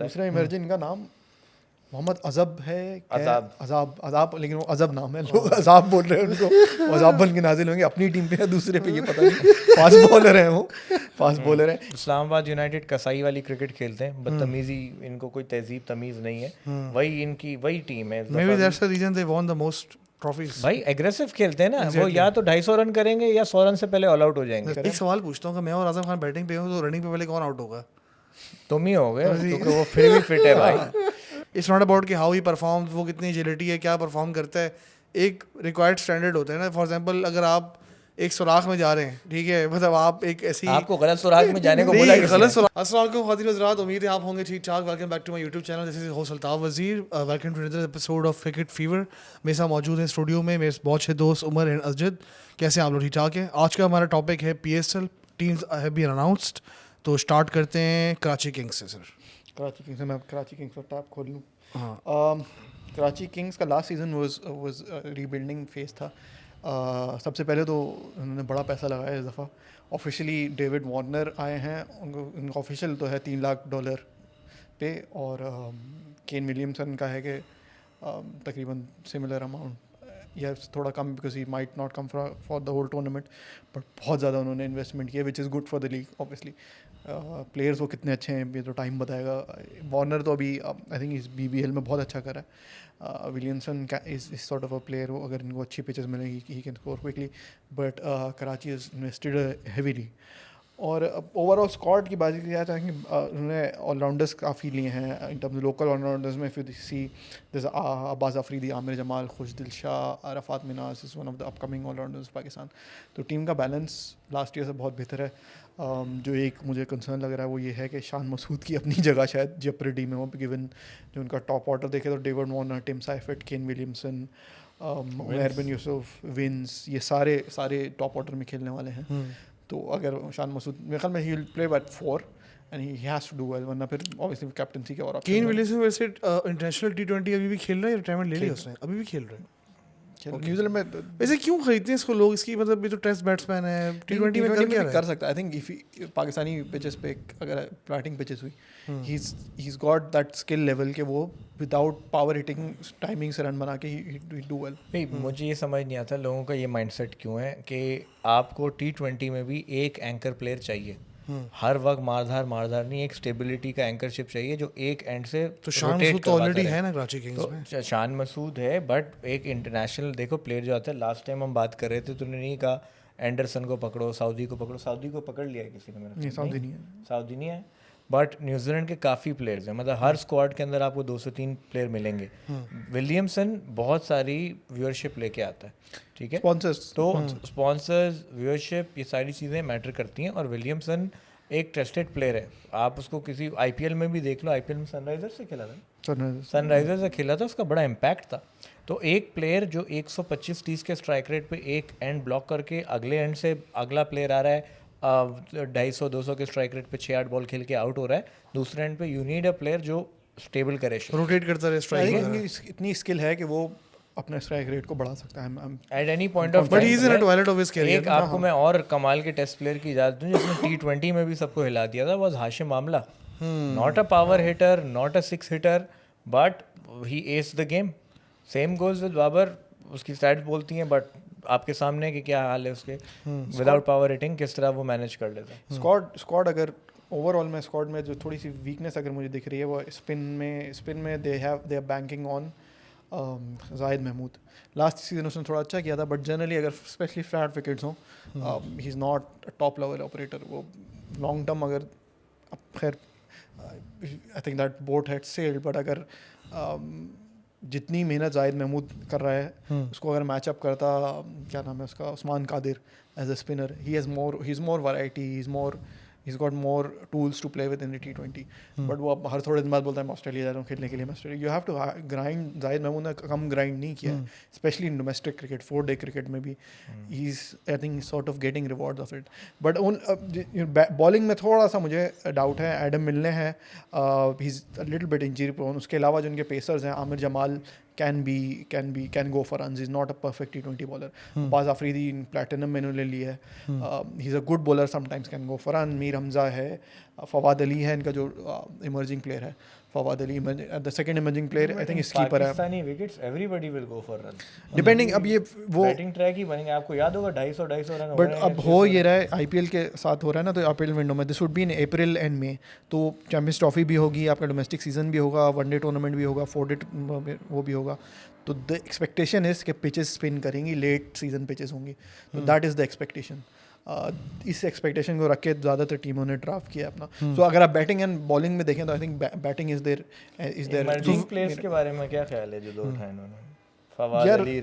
दूसरा इमर्जिंग का नाम मोहम्मद अजब है। अजाब लेकिन वो अजब नाम है, लोग अजाब बोल रहे हैं उनको। अजाब बन के नाजिल होंगे, अपनी टीम पे है, दूसरे पे ये पता नहीं। फास्ट बॉलर है वो, फास्ट बॉलर है। इस्लामाबाद यूनाइटेड कसाई वाली क्रिकेट खेलते हैं, बदतमीजी, इनको कोई तहजीब तमीज नहीं है, वही इनकी वही टीम है। Maybe that's the reason they won the most trophies. भाई एग्रेसिव खेलते हैं ना, वो या तो 250 रन करेंगे या 100 रन से पहले ऑल आउट हो जाएंगे। एक सवाल पूछता हूँ कि मैं और आजम खान बैटिंग पे हूँ तो रनिंग पे पहले कौन आउट होगा? तुम ही हो गए, क्योंकि वो फिर भी फिट है भाई। इट्स नॉट अबाउट कि हाउ ही परफॉर्म, वो कितनी एजिलिटी है, क्या परफॉर्म करता है। एक रिक्वायर्ड स्टैंडर्ड होता है ना। फॉर एग्जांपल अगर आप एक सुराख में जा रहे हैं, ठीक है, मतलब आप एक ऐसी, आपको गलत सुराख में जाने को बोला किसने? गलत सुराख। अस्सलाम वालेकुम ख़वातीन हज़रात, उम्मीद है आप होंगे ठीक ठाक। Welcome back to my YouTube channel, this is host Altaf Wazir. Welcome to another episode of cricket fever. मेरे साथ मौजूद है स्टूडियो में मेरे बहुत अच्छे दोस्त उमर एंड अजद। कैसे हैं आप लोग? ठीक ठाक हैं। आज का हमारा टॉपिक है PSL teams have been announced. तो स्टार्ट करते हैं कराची किंग्स से। सर कराची किंग्स से, मैं कराची किंग्स का टैब खोल लूँ। कराची किंग्स का last season was rebuilding phase था। सबसे पहले तो उन्होंने बड़ा पैसा लगाया इस दफ़ा। ऑफिशियली डेविड वार्नर आए हैं, उनका ऑफिशियल तो है $3 लाख पे, और केन विलियमसन का है कि तकरीबन सिमिलर अमाउंट या थोड़ा कम, because he might not come for the whole tournament, but बहुत ज़्यादा उन्होंने इन्वेस्टमेंट किया, which is good for the league obviously. Players वो कितने अच्छे हैं ये तो टाइम बताएगा। वार्नर तो अभी आई थिंक इस BBL में बहुत अच्छा करा है। Williamson is sort of a player, वो अगर इनको अच्छी पिचेस मिलेंगी he can score quickly, but Karachi is invested heavily. और ओवरऑल स्क्वाड की बात की जाए तो उन्होंने ऑलराउंडर्स काफ़ी लिए हैं इन टर्म्स लोकल ऑलराउंडर्स में। फिर see this Abbas Afridi, Aamir Jamal, Khushdil Shah, Arafat Minhas is one of the upcoming allrounders Pakistan. तो टीम का बैलेंस लास्ट ईयर से बहुत बेहतर है। जो एक मुझे कंसर्न लग रहा है वो ये है कि शान मसूद की अपनी जगह शायद जेपरेडी में हो, गिवन जो उनका टॉप ऑर्डर देखे तो David Warner, Tim Seifert, Kane Williamson, Umar bin Yousuf, Vince, ये सारे टॉप ऑर्डर में खेलने वाले हैं। तो अगर शान मसूद, मेरे ख्याल में ही will play at 4 and he has to do well, वरना फिर ऑब्वियसली कैप्टनसी के और केन विलियमसन वैसे इंटरनेशनल T20 अभी भी खेल रहा है या रिटायरमेंट ले लिया उसने? अभी भी खेल रहा है न्यूजीलैंड में। वैसे क्यों खरीदते हैं इसको लोग? इसकी मतलब ये तो टेस्ट बैट्समैन है, T20 में कर क्या रहा है? कर सकता है। I think if Pakistani pitches पे अगर बैटिंग पिचेस हुई, he is got that skill level के वो विदाउट पावर हिटिंग टाइमिंग से रन बना के ही डू वेल। नहीं, मुझे ये समझ नहीं आता लोगों का ये माइंडसेट क्यों है कि आपको T20 में भी एक एंकर प्लेयर चाहिए। हर वक्त मारधार नहीं, एक स्टेबिलिटी का एंकरशिप चाहिए जो एक एंड से तो शान मसूद तो ऑलरेडी है ना कराची किंग्स में। तो शान मसूद है, बट एक इंटरनेशनल देखो प्लेयर जो आता है। लास्ट टाइम हम बात कर रहे थे, तूने नहीं कहा एंडरसन को पकड़ो, सऊदी को पकड़ो। सऊदी को पकड़ लिया है किसी ने? मेरा सऊदी नहीं है, बट न्यूजीलैंड के काफ़ी प्लेयर्स हैं। मतलब हर स्क्वाड के अंदर आपको 2 से 3 प्लेयर मिलेंगे। विलियमसन बहुत सारी व्यूअरशिप लेके आता है, ठीक है, स्पॉन्सर्स, तो स्पॉन्सर्स, व्यूअरशिप, ये सारी चीज़ें मैटर करती हैं। और विलियमसन एक ट्रस्टेड प्लेयर है। आप उसको किसी IPL में भी देख लो, IPL में सनराइजर्स से खेला था, सनराइजर्स से खेला था, उसका बड़ा इम्पैक्ट था। तो एक प्लेयर जो 125-30 के स्ट्राइक रेट पे एक एंड ब्लॉक करके अगले एंड से अगला प्लेयर आ रहा है 250-200 के स्ट्राइक रेट पे 6-8 बॉल खेल के आउट हो रहा है, दूसरे एंड पे यू नीड अ प्लेयर जो स्टेबल करे, रोटेट करता रहे स्ट्राइक। इतनी स्किल है कि वो अपने स्ट्राइक रेट को बढ़ा सकता है at any point of but he is in a twilight of his career. एक आपको मैं और कमाल के टेस्ट प्लेयर की इजाजत दूं जिसने T20 में भी सबको हिला दिया था, was Hashim Amla. Not a power hitter, not a 6 hitter, but he ace the game. Same goes with Babar, उसकी स्टैट्स बोलती हैं, बट आपके सामने कि क्या हाल है उसके विदाउट पावर हिटिंग, किस तरह वो मैनेज कर लेता है। स्क्वाड अगर ओवरऑल में स्क्वाड में जो थोड़ी सी वीकनेस अगर मुझे दिख रही है वो स्पिन में they are banking on Zahid Mahmood. Last season उसने थोड़ा अच्छा किया था, बट जनरली अगर स्पेशली फ्लैट विकेट्स हों, he is not top level operator. वो लॉन्ग टर्म अगर खैर I think that boat had sailed, but अगर जितनी मेहनत जाहिद महमूद कर रहा है उसको अगर मैचअप करता, क्या नाम है उसका, Usman Qadir as a spinner, he is more variety, he's got more tools to play with in the T20, but वो अब हर थोड़े दिन बाद बोलता है मैं ऑस्ट्रेलिया जा रहा हूँ खेलने के लिए। Australia you have to grind. Zahid Mahmood ने कम ग्राइंड नहीं किया, स्पेशली इन डोमेस्टिक क्रिकेट, 4-डे क्रिकेट में भी he is I think sort of getting rewards of it. But bowling में थोड़ा सा मुझे डाउट है। एडम मिलने हैं, he is a little bit injury prone. उसके अलावा जो उनके पेसर्स हैं, Aamir Jamal can go for runs. He's not a perfect T20 bowler. Abbas Afridi in Platinum में इन्होंने लिया है, he's a good bowler, sometimes can go for run. Mir Hamza है, फवाद अली है इनका जो इमर्जिंग प्लेयर है। Fawad Ali the second emerging player I think इस कीपर है Pakistani wickets everybody will go for run depending अब ये वो बैटिंग ट्रैक ही बनेंगे आपको याद होगा 250 रन बट अब हो ये रहा है आईपीएल के साथ हो रहा है ना तो आईपीएल विंडो में this would be in April and May तो चैंपियंस ट्रॉफी भी होगी आपका डोमेस्टिक सीजन भी होगा वनडे टूर्नामेंट भी होगा 4 डे वो भी होगा तो द एक्सपेक्टेशन इज कि पिचेस स्पिन करेंगी लेट सीजन पिचेस होंगी तो दैट इज़ द एक्सपेक्टेशन इस एक्सपेक्टेशन को रख के ज़्यादातर टीमों ने ड्राफ्ट किया अपना सो अगर आप बैटिंग एंड बॉलिंग में देखें तो I think batting is there emerging players के बारे में क्या ख्याल है जो दो उठाए इन्होंने फवाद अली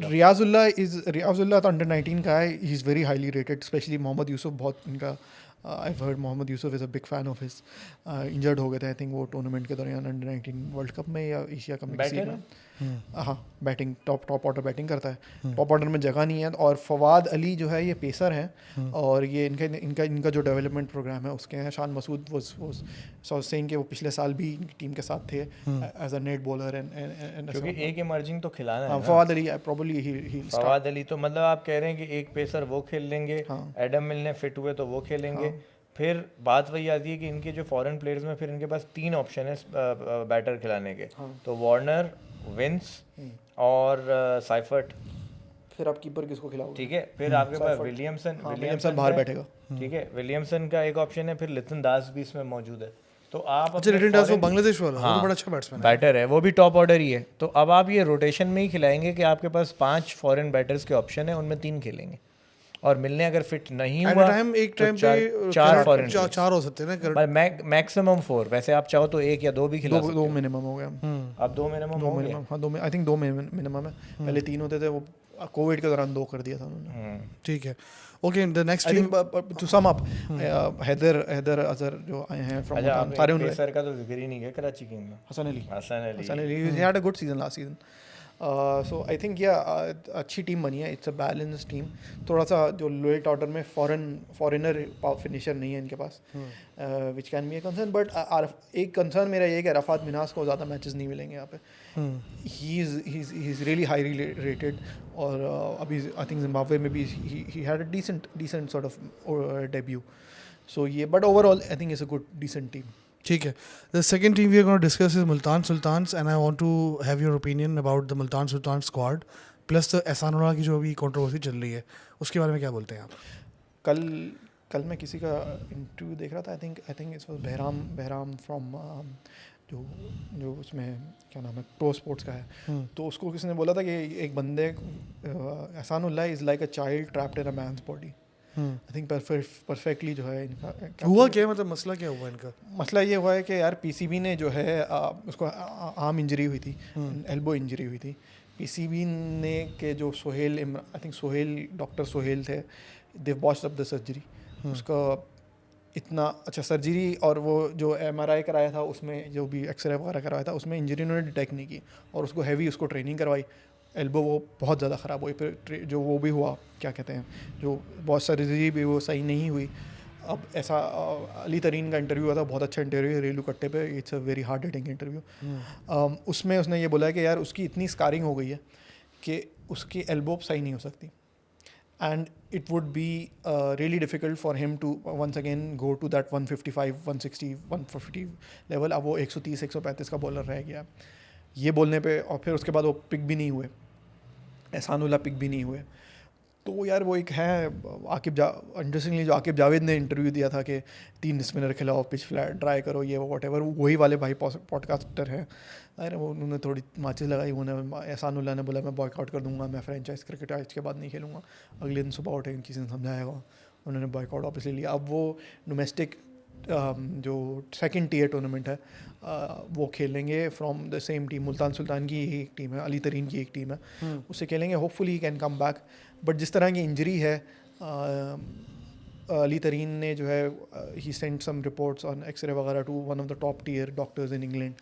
रियाजुल्लाह तो अंडर 19 का है he is very highly rated specially Mohammad Yousuf बहुत इनका I heard Mohammad Yousuf is a big fan of his injured हो गए थे आई थिंक वो टूर्नामेंट के दौरान अंडर 19 वर्ल्ड कप में या एशिया कप में किसी में हाँ बैटिंग टॉप ऑर्डर बैटिंग करता है टॉप ऑर्डर में जगह नहीं है और फवाद अली जो है ये पेसर हैं और ये इनका जो डेवलपमेंट प्रोग्राम है उसके हैं शान मसूद वो सेइंग कि वो पिछले साल भी टीम के साथ थे as a net bowler and क्योंकि एक इमर्जिंग तो खिलाना है फवाद अली प्रॉब्ली ही फवाद अली तो मतलब आप कह रहे हैं कि एक पेसर वो खेल लेंगे एडम मिलने फिट हुए तो वो खेलेंगे फिर बात वही आती है कि इनके जो फॉरेन प्लेयर्स में फिर इनके पास 3 ऑप्शन है बैटर खिलाने के तो वार्नर विंस और साइफर्ट फिर आप कीपर किसको खिलाओगे ठीक है फिर आपके पास विलियमसन बाहर बैठेगा ठीक है विलियमसन का एक ऑप्शन है फिर लिटन दास भी इसमें मौजूद है तो आप लिटन दास वो बांग्लादेश वाला वो तो बड़ा अच्छा बैट्समैन है बैटर है वो भी टॉप ऑर्डर ही है तो अब आप ये रोटेशन में ही खिलाएंगे कि आपके पास 5 फॉरेन बैटर्स के ऑप्शन है उनमें 3 खेलेंगे और मिलने अगर फिट नहीं हुआ एक टाइम पे 4 फॉरेन 4 हो सकते हैं ना मैक्सिमम 4 वैसे आप चाहो तो 1 या 2 भी खिला सकते हो 2 मिनिमम हो गया अब 2 मिनिमम हो गया हाँ 2 आई थिंक 2 मिनिमम है पहले 3 होते थे वो कोविड के दौरान 2 कर दिया था उन्होंने ठीक है okay the next team to sum up Haider Azhar जो आए हैं फ्रॉम सारे उन्होंने सर का तो जिक्र ही नहीं है कराची किंग में Hasan Ali he had a good season last season so I think अच्छी टीम बनी है इट्स अ बैलेंस टीम थोड़ा सा जो लोएट ऑर्डर में फॉरेनर फिनिशर नहीं है इनके पास which can be a concern but एक कंसर्न मेरा ये है कि अरफात मिनास को ज़्यादा मैचेस नहीं मिलेंगे यहाँ पे he is really highly rated और अभी आई थिंक जिम्बाब्वे में भी he had a decent sort of debut so ये but overall I think it's a good decent team ठीक है the second team we are going to discuss is Multan Sultans and I want to have your opinion about the Multan Sultan squad plus the Ehsanullah की जो अभी controversy चल रही है उसके बारे में क्या बोलते हैं आप कल मैं किसी का इंटरव्यू देख रहा था I think it's was Bahram from जो उसमें क्या नाम है प्रो स्पोर्ट्स का है तो उसको किसी ने बोला था कि एक बंदे Ehsanullah is like a child trapped in a man's body I think perfectly जो है इनका हुआ क्या मतलब मसला क्या हुआ इनका मसला ये हुआ है कि यार पीसीबी ने जो है उसको आर्म इंजरी हुई थी एल्बो इंजरी हुई थी पीसीबी ने के जो आई थिंक डॉक्टर सोहेल थे दे वॉच्ड अप द सर्जरी उसका इतना अच्छा सर्जरी और वो जो MRI कराया था उसमें जो भी एक्सरे वगैरह करवाया था उसमें इंजरी उन्होंने डिटेक्ट नहीं की और उसको हैवी उसको ट्रेनिंग करवाई एल्बो वो बहुत ज़्यादा ख़राब हुई फिर जो वो भी हुआ क्या कहते हैं जो बहुत सर्जरी भी वो सही नहीं हुई अब ऐसा अली तरीन का इंटरव्यू हुआ था बहुत अच्छा इंटरव्यू है रेलू कट्टे पे it's a very hard hitting interview उसमें उसने ये बोला कि यार उसकी इतनी स्कारिंग हो गई है कि उसकी एल्बो सही नहीं हो सकती and it would be really difficult for him to once again go to that 155 160 150 level अब वो 130 135 का बॉलर रह गया ये बोलने पे और फिर उसके बाद वो पिक भी नहीं हुए एहसानुल्लाह पिक भी नहीं हुए तो यार वो एक है इंटरेस्टिंगली जो आकिब जावेद ने इंटरव्यू दिया था कि 3 स्पिनर खिलाओ पिच फ्लैट ट्राई करो ये वॉट एवर वही वाले भाई पॉडकास्टर हैं अरे वो उन्होंने थोड़ी माचिस लगाई उन्होंने एहसानुल्लाह ने बोला मैं बॉयकआउट कर दूंगा मैं फ्रेंचाइज क्रिकेट आज के बाद नहीं खेलूँगा अगले दिन सुबह उठे किसी ने समझाएगा उन्होंने बॉयकआउट ऑब्वियसली लिया अब वो डोमेस्टिक जो सेकंड टियर टूर्नामेंट है वो खेलेंगे from the same team Multan Sultan की एक टीम है अली तरीन की एक टीम है उससे खेलेंगे hopefully he can come back but जिस तरह की इंजरी है अली तरीन ने जो है ही send some reports on x-ray वगैरह to one of the top tier doctors in England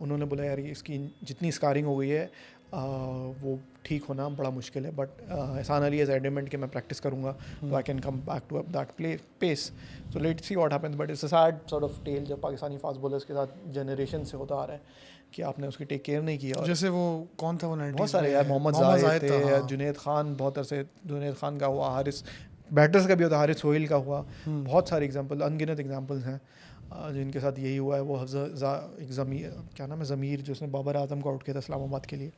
उन्होंने बोला यार इसकी जितनी स्कारिंग हो गई है वो ठीक होना बड़ा मुश्किल है बट एहसान अली इज एडमेंट कि मैं प्रैक्टिस करूँगा तो I can come back to that pace so let's see what happens but it's a sad sort of tale जब पाकिस्तानी फास्ट बॉलर्स के साथ जनरेशन से होता आ रहा है कि आपने उसकी टेक केयर नहीं किया जैसे वो कौन था वो बहुत सारे यार मोहम्मद जाहिद थे जुनैद खान बहुत अरसे जुनैद खान का हुआ हारिस बैटर्स का भी होता हारिस सोहेल का हुआ बहुत सारे एग्जांपल अनगिनत एग्जांपल्स हैं जिनके साथ यही हुआ है वो एक ज़मीर, क्या नाम है, ज़मीर, जो उसने बाबर आजम को आउट किया था इस्लामाबाद के लिए,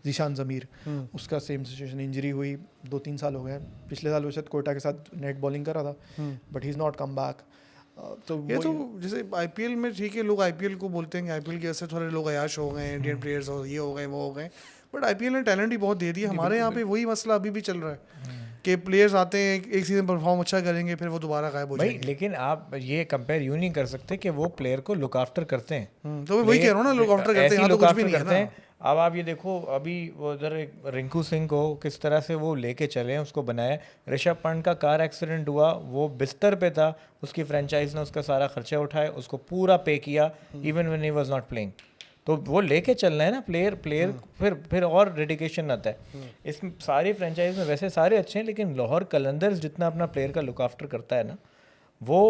जीशान ज़मीर, उसका सेम सिचुएशन, इंजरी हुई, 2-3 साल हो गए। पिछले साल वो शायद कोयटा के साथ नेट बॉलिंग कर रहा था, but he is not come back. तो ये तो जैसे आईपीएल में ठीक है, लोग आईपीएल को बोलते हैं कि आईपीएल की वजह से थोड़े लोग अयाश हो गए, इंडियन प्लेयर्स हो, ये हो गए, वो हो गए, बट आईपीएल ने टैलेंट ही बहुत दे दिया। हमारे यहाँ पे वही मसला अभी भी चल रहा है कि प्लेयर्स आते हैं, एक सीजन परफॉर्म अच्छा करेंगे, फिर वो दोबारा गायब हो जाएंगे। लेकिन आप ये कंपेयर यूं नहीं कर सकते कि वो प्लेयर को लुक आफ्टर करते हैं। तो मैं वही कह रहा हूँ ना, लुक आफ्टर करते हैं, यहाँ तो कुछ भी नहीं है ना। अब आप ये देखो, अभी वो उधर रिंकू सिंह को किस तरह से वो लेके चले, उसको बनाया। ऋषभ पंत का कार एक्सीडेंट हुआ, वो बिस्तर पे था, उसकी फ्रेंचाइज ने उसका सारा खर्चा उठाया, उसको पूरा पे किया, even when he was not playing. तो वो लेके चलना है ना प्लेयर फिर और डेडिकेशन आता है। इस सारी फ्रेंचाइज में वैसे सारे अच्छे हैं, लेकिन लाहौर कलंदर्स जितना अपना प्लेयर का लुक आफ्टर करता है ना, वो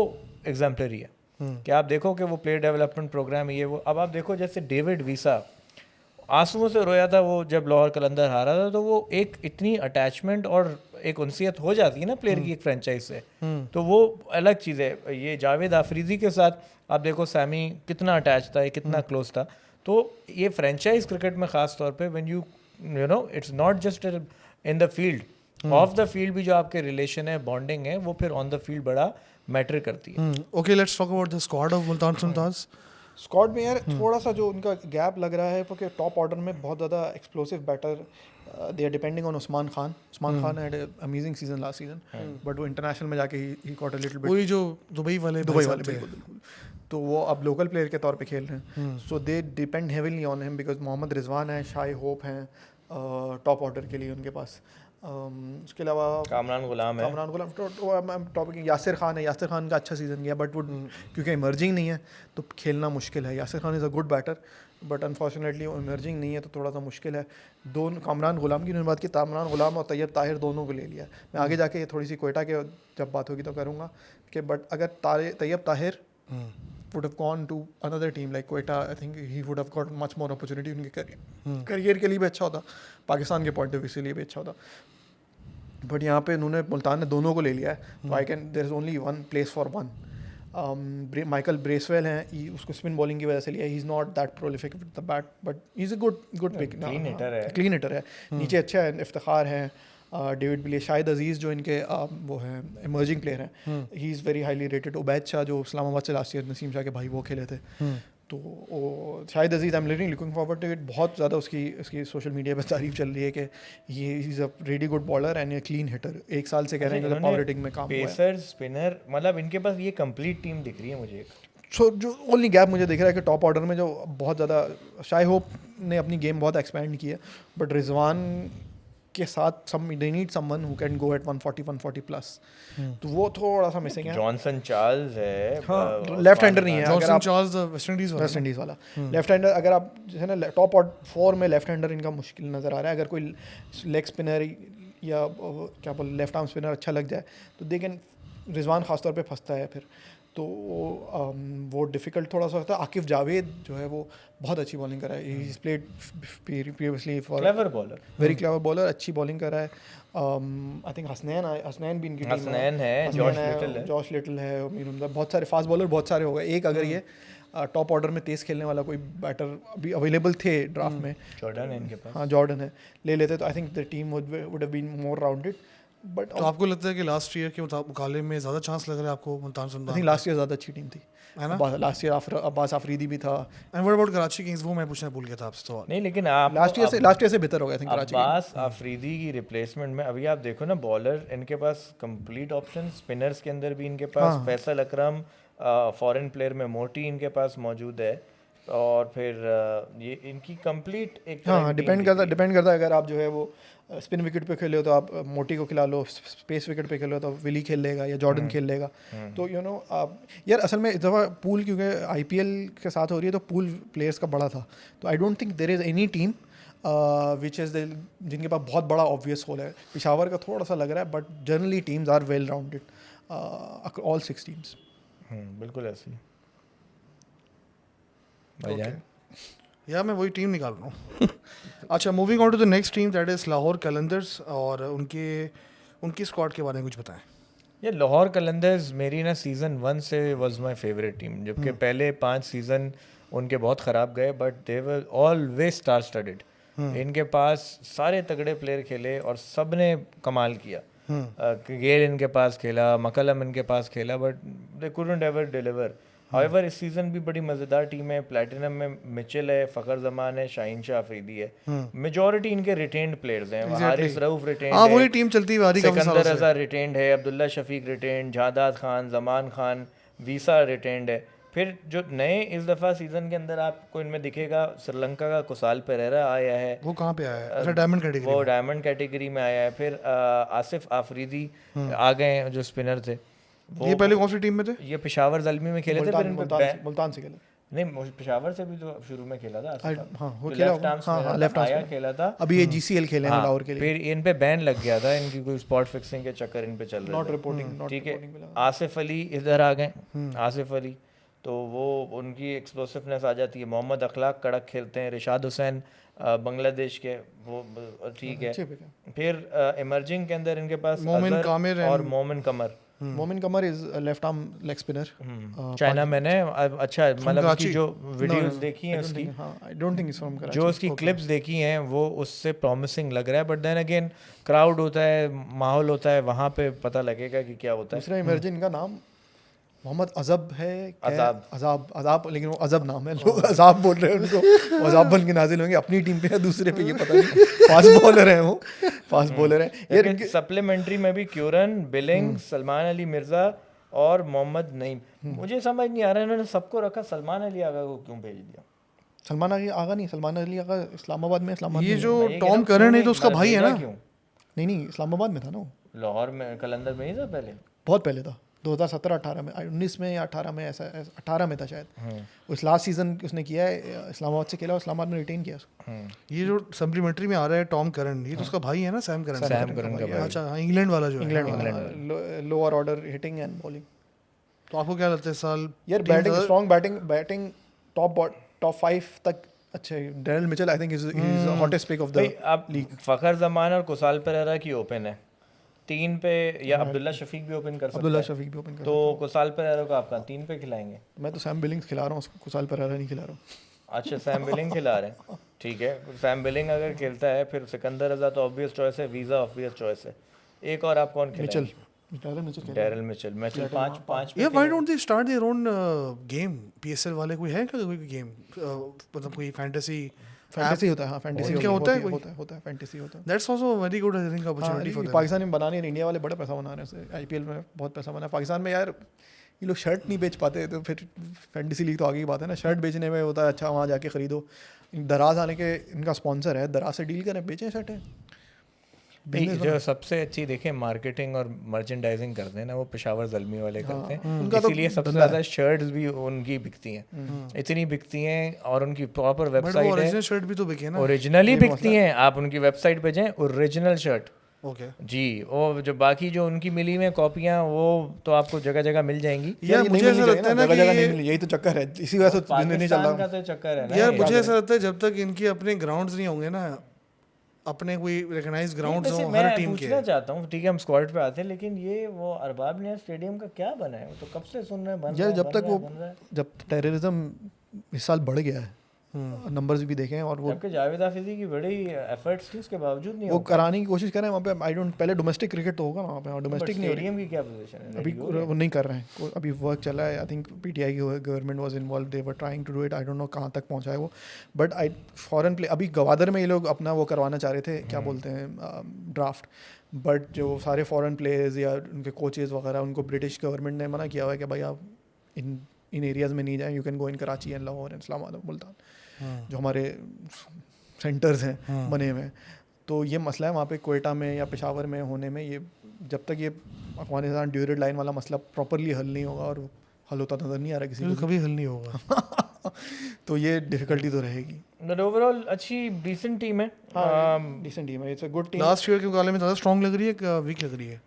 एग्जाम्पलरी है। कि आप देखो कि वो प्लेयर डेवलपमेंट प्रोग्राम ये वो, अब आप देखो जैसे डेविड वीसा आंसुओं से रोया था वो जब लाहौर कलंदर हारा था, तो वो एक इतनी अटैचमेंट और एक उनसियत हो जाती है ना प्लेयर की एक फ्रेंचाइज से, तो वो अलग चीज़ है। ये जावेद आफरीदी के साथ आप देखो, सैमी कितना अटैच था, कितना क्लोज था। तो ये फ्रेंचाइज क्रिकेट में ख़ास तौर पे when you know it's not just in the field, off the field भी जो आपके रिलेशन है, बॉन्डिंग है, वो फिर ऑन द फील्ड बड़ा मैटर करती है। Okay, let's talk about the squad of Multan Sultans. Squad में यार थोड़ा सा जो उनका गैप लग रहा है, क्योंकि टॉप ऑर्डर में बहुत ज़्यादा explosive batter, they are depending on Usman Khan. Usman Khan had amazing season last season, but वो इंटरनेशनल में जाके he got a little bit, वही जो दुबई वाले बिल्कुल, तो वो अब लोकल प्लेयर के तौर पे खेल रहे हैं। So they depend heavily on him, because Mohammad Rizwan है, शाही होप हैं टॉप ऑर्डर के लिए उनके पास। उसके अलावा कामरान गुलाम टॉपिक यासिर खान है। यासिर खान का अच्छा सीजन गया, बट वो क्योंकि इमर्जिंग नहीं है तो खेलना मुश्किल है। Yasir Khan is a good batter, but unfortunately वो इमर्जिंग नहीं है, तो थोड़ा सा मुश्किल है। दोनों कामरान गुलाम की उन्होंने बात की, कामरान गुलाम और तैयब ताहिर दोनों को ले लिया। मैं आगे जाके थोड़ी सी कोयटा के जब बात होगी तो करूँगा कि, बट अगर Tayyab Tahir would have gone to another team like Quetta, I think he would have got much more opportunity उनके करियर के लिए भी अच्छा होता, पाकिस्तान के पॉइंट ऑफ व्यू से लिए भी अच्छा होता। बट यहाँ पे उन्होंने मुल्तान ने दोनों को ले लिया है, तो I can there is only one place for one. Michael Bracewell हैं, उसको स्पिन बॉलिंग की वजह से लिया। He is not that prolific with the bat, but he is a good pick, clean hitter है। नीचे अच्छा है, इफ्तिखार हैं, डेविड बिले, शाहिद अजीज़ जो इनके वो हैं इमर्जिंग प्लेयर हैं, he is very highly rated. Ubaid Shah जो इस्लामाबाद से लास्ट ईयर नसीम शाह के भाई वो खेले थे, तो वो Shahid Aziz, I am really looking forward to it. बहुत ज़्यादा उसकी सोशल मीडिया पर तारीफ चल रही है कि ये is a really good bowler and a clean hitter. 1 साल से कह रहे हैं पावर हिटिंग में काम हुआ है। पेसर, स्पिनर, मतलब इनके पास ये कंप्लीट टीम दिख रही है मुझे। सो जो ओनली गैप मुझे दिख रहा है कि टॉप ऑर्डर में जो बहुत ज़्यादा, शाही होप ने अपनी गेम बहुत एक्सपेंड की है, बट रिजवान के साथ they need someone who can go at 140 plus, तो वो थोड़ा सा मिसिंग है। जॉनसन चार्ल्स है, हाँ, लेफ्ट हैंडर नहीं है। जॉनसन चार्ल्स वेस्ट इंडीज वाला लेफ्ट हैंडर, अगर आप जैसे ना टॉप 4 में लेफ्ट हैंडर इनका मुश्किल नज़र आ रहा है। अगर कोई लेग स्पिनर या क्या बोल लेफ्ट आर्म स्पिनर अच्छा लग जाए तो दे कैन, रिजवान खासतौर पे फंसता है फिर, तो वो डिफ़िकल्ट थोड़ा सा होता है। आकिफ जावेद जो है वो बहुत अच्छी बॉलिंग कर रहा है, he is played previously for clever bowler, very clever bowler, अच्छी बॉलिंग कर रहा है। आई थिंक हसनैन भी इनकी टीम है, जॉश लिटिल है, बहुत सारे फास्ट बॉलर बहुत सारे हो गए। एक अगर ये टॉप ऑर्डर में तेज़ खेलने वाला कोई बैटर अभी अवेलेबल थे ड्राफ्ट में, जॉर्डन है इनके पास, हाँ जॉर्डन है, ले लेते तो I think the team would have been more rounded. But तो आपको लगता है कि लास्ट ईयर के मुकाबले में ज़्यादा चांस लग रहा है आपको Multan Sultan? I think last year ज़्यादा अच्छी टीम थी, है ना? लास्ट ईयर अब्बास आफरीदी भी था। And what about Karachi Kings, वो मैं पूछना भूल गया था आपसे सवाल। नहीं, लेकिन आप लास्ट ईयर से बेहतर हो गया। अब्बास आफरीदी की रिप्लेसमेंट में अभी आप देखो ना, बॉलर इनके पास कंप्लीट ऑप्शन, स्पिनर्स के अंदर भी इनके पास फैसल अकरम, फॉरेन प्लेयर में मोटी इनके पास मौजूद है, और फिर ये इनकी कंप्लीट एक डिपेंड करता है। अगर आप जो है वो स्पिन विकेट पे खेले हो तो आप मोटी को खिला लो, स्पेस विकेट पे खेलो तो विली खेल लेगा या जॉर्डन खेल लेगा। तो आप यार असल में इस दफ़ा पूल क्योंकि आईपीएल के साथ हो रही है तो पूल प्लेयर्स का बड़ा था, तो I don't think there is any team which is जिनके पास बहुत बड़ा ऑब्वियस होल है। पिशावर का थोड़ा सा लग रहा है, but generally teams are well rounded, all 6 teams. बिल्कुल ऐसे ही। या मैं वही टीम निकाल रहा हूँ। अच्छा, moving on to the next team that is Lahore Qalandars, और उनकी स्क्वाड के बारे में कुछ बताएं। ये लाहौर कलंदर्स मेरी ना सीज़न 1 से वाज माय फेवरेट टीम, जबकि पहले 5 सीज़न उनके बहुत ख़राब गए, but they were always star studded. इनके पास सारे तगड़े प्लेयर खेले और सब ने कमाल किया। गेल इनके पास खेला, मकलम इनके पास खेला, but they couldn't ever deliver. However इस सीज़न भी बड़ी मज़ेदार टीम है। प्लैटिनम में मिचेल है, फ़खर जमान है, शाहीन शाह अफरीदी है। मेजॉरिटी इनके रिटेन्ड प्लेयर्स हैं। हारिस रऊफ रिटेन्ड है, वही टीम चलती है, सिकंदर रज़ा रिटेन्ड है, अब्दुल्ला शफीक रिटेन्ड, जादाद खान, जमान खान, वीसा रिटेन्ड है। फिर जो नए इस दफ़ा सीज़न के अंदर आपको इनमें दिखेगा, श्रीलंका का कुसाल पेरेरा आया है। वो कहाँ पे आया है? अच्छा, डायमंड कैटेगरी। वो डायमंड कैटेगरी में आया है। फिर आसिफ आफरीदी आ गए हैं जो स्पिनर थे। ये पहले कौन सी टीम में थे? ये पेशावर ज़ल्मी में खेले थे, फिर इन पे मुल्तान से खेले नहीं, पेशावर से भी तो शुरू में खेला था। वो खेला, लेफ्ट आर्म खेला था। अभी ये जीसीएल खेले हैं लाहौर के लिए। फिर इन पे बैन लग गया था, इनकी कोई स्पॉट फिक्सिंग के चक्कर इन पे चल रहे थे। नॉट रिपोर्टिंग, ठीक है। आसिफ अली इधर आ गए। आसिफ अली तो वो उनकी एक्सप्लोसिवनेस आ जाती है। मोहम्मद अखलाक कड़क खेलते हैं। रिशाद हुसैन बांग्लादेश के, वो ठीक है। फिर इमर्जिंग के अंदर इनके पास मोमिन कामिर और Momin Qamar. Momin Qamar is left arm leg spinner. China मैंने अच्छा मतलब उसकी जो वीडियोस देखी हैं उसकी, I don't think is from Karachi, जो उसकी क्लिप्स देखी हैं वो उससे प्रॉमिसिंग लग रहा है। बट देन अगेन क्राउड होता है, माहौल होता है, वहाँ पे पता लगेगा कि क्या होता है। दूसरा इमर्जिंग का नाम मोहम्मद अजब है, अजाब, लेकिन वो अजब नाम है, लोग अजाब बोल रहे हैं उनको। अजाब बन के नाजिल होंगे अपनी टीम पे या दूसरे पे, ये पता नहीं। फास्ट बॉलर है वो, फास्ट बॉलर है यार। सप्लीमेंट्री में भी क्यूरन, बिलिंग, सलमान अली मिर्जा और मोहम्मद नईम। मुझे समझ नहीं आ रहा है इन्होंने सबको रखा, सलमान अली आगा को क्यों भेज दिया? सलमान अली आगा नहीं, सलमान अली आगा इस्लामाबाद में। इस्लामाबाद ये जो टॉम करन है तो उसका भाई है ना? नहीं, इस्लामाबाद में था ना वो। लाहौर में, कलंदर में ही था पहले, बहुत पहले था, 2017-18 में, 19 में या 18 में, ऐसा 18 में था शायद। उस लास्ट सीजन उसने किया है, इस्लामाबाद से खेला, इस्लामाबाद में रिटेन किया उसको। ये जो सप्लीमेंट्री में आ रहा है टॉम करन, ये तो उसका भाई है ना, सैम करन का भाई। अच्छा, इंग्लैंड वाला जो England lower order hitting and bowling. तो आपको क्या लगता है साल? यार बैटिंग स्ट्रांग, बैटिंग टॉप 5 तक अच्छे। Daryl Mitchell I think is the hottest pick of the league. Fakhar Zaman और कुसाल पेरेरा की ओपन है 3 पे, या अब्दुल्ला शफीक भी ओपन कर सकता है। अब्दुल्ला शफीक भी ओपन कर, तो कुसाल पेरेरा को आपका 3 पे खिलाएंगे? मैं तो सैम बिलिंग्स खिला रहा हूँ उसको, कुसाल पेरेरा नहीं खिला रहा हूँ। अच्छा, सैम बिलिंग खिला रहे हैं, ठीक है। सैम बिलिंग अगर खेलता है, फिर सिकंदर रज़ा तो ऑब्वियस चॉइस है, वीज़ा ऑब्वियस चॉइस है। एक और आप कौन खिलाएंगे? डेरिल मिचेल 5 या why don't they start their own game? PSL वाले कोई है क्या, कोई गेम, मतलब कोई फैंटेसी होता है? हाँ, फैंटेसी क्या होता है? होता है फैंटेसी होता है। That's also very good I think opportunity for them. Pakistan में बनाने, इंडिया वाले बड़ा पैसा बना रहे हैं, आईपीएल में बहुत पैसा बना है पाकिस्तान में। यार ये लोग शर्ट नहीं बेच पाते, तो फिर फैंटेसी लीग तो आगे की बात है ना। शर्ट बेचने में होता है अच्छा, वहाँ जाके खरीदो। दराज आने के इनका स्पॉन्सर है, दराज से डील करें, बेचें शर्टें। जो सबसे अच्छी देखें मार्केटिंग और मर्चेंडाइजिंग करते हैं ना, वो पेशावर ज़ल्मी वाले करते हैं। इसीलिए सबसे ज़्यादा शर्ट्स भी उनकी बिकती हैं, इतनी बिकती हैं। और उनकी प्रॉपर वेबसाइट है, ओरिजिनल शर्ट भी तो बिके ना, ओरिजिनली बिकती हैं। आप उनकी वेबसाइट पे जाएं, ओरिजिनल शर्ट, ओके जी। वो जो बाकी जो उनकी मिली में कॉपियां, वो तो आपको जगह जगह मिल जाएंगी। यार मुझे ऐसा लगता है ना कि यही तो चक्कर है, इसी वजह से नहीं चल रहा का तो चक्कर है ना। यार मुझे ऐसा लगता है जब तक इनके अपने ग्राउंड्स नहीं होंगे ना, अपने कोई रिकॉग्नाइज्ड ग्राउंड्स हो हर टीम के। पूछना चाहता हूँ, ठीक है हम स्क्वाड पे आते हैं, लेकिन ये वो अरबाब नियाज़ स्टेडियम का क्या बना है? वो तो कब से सुन रहे हैं, यार जब तक वो, जब टेररिज्म इस साल बढ़ गया है, नंबर्स भी देखें, और वो जबकि जावेद हाफिजी की बड़ी एफर्ट्स थी, उसके बावजूद नहीं वो कराने की कोशिश कर रहे हैं वहाँ पे। आई डोंट, पहले डोमेस्टिक क्रिकेट तो होगा वहाँ पे, और डोमेस्टिक नहीं, स्टेडियम की क्या पोजीशन है अभी वो नहीं कर रहे हैं, अभी वर्क चला है। आई थिंक पीटीआई की government was involve, they were trying to do it, I don't know कहाँ तक पहुँचा है वो। बट फॉरेन प्ले, अभी गवादर में ये लोग अपना वो करवाना चाह रहे थे, क्या बोलते हैं, ड्राफ्ट। बट जो सारे फॉरेन प्लेयर्स या उनके कोचेज़ वगैरह, उनको ब्रिटिश गवर्नमेंट ने मना किया हुआ है कि भाई आप इन एरियाज़ में नहीं जाएं, you can go in Karachi and Lahore and Islamabad, Multan, जो हमारे सेंटर्स हैं बने हुए हैं। तो ये मसला है वहाँ पे कोयटा में या पेशावर में होने में। ये जब तक ये अफगानिस्तान ड्यूरेड लाइन वाला मसला प्रॉपरली हल नहीं होगा, और हल होता नज़र नहीं आ रहा किसी को, कभी हल नहीं होगा तो ये डिफिकल्टी तो रहेगी। बट ओवरऑल अच्छी डिसेंट टीम है। डिसेंट टीम है, it's a good team. Last year के मुकाबले में ज़्यादा स्ट्रॉन्ग लग रही है कि वीक लग रही है?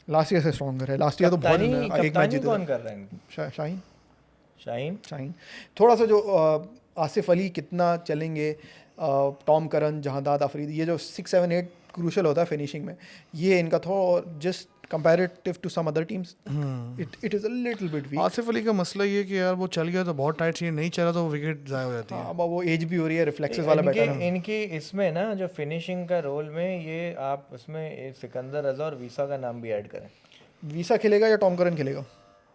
लास्ट ईयर से स्ट्रॉन्गर है। लास्ट ईयर तो बहुत एक मैच जीते। कौन कर रहा है? शाहीन थोड़ा सा जो आसिफ अली कितना चलेंगे, टॉम करन, जहादाद अफरीदी, ये जो 6, 7, 8 क्रूशल होता है फिनिशिंग में, ये इनका थोड़ा just comparative to some other teams, it is a little bit weak. Asif Ali का मसला ये है कि यार वो चल गया तो बहुत टाइट चाहिए, नहीं चला तो विकेट ज़ाया हो जाती है. अब वो एज भी हो रही है, रिफ्लेक्सेस वाला बैटर है. इनकी इसमें ना जो फिनिशिंग का रोल में ये आप उसमें सिकंदर रजा और वीसा का नाम भी ऐड करें. वीसा खेलेगा या टॉम करन खेलेगा?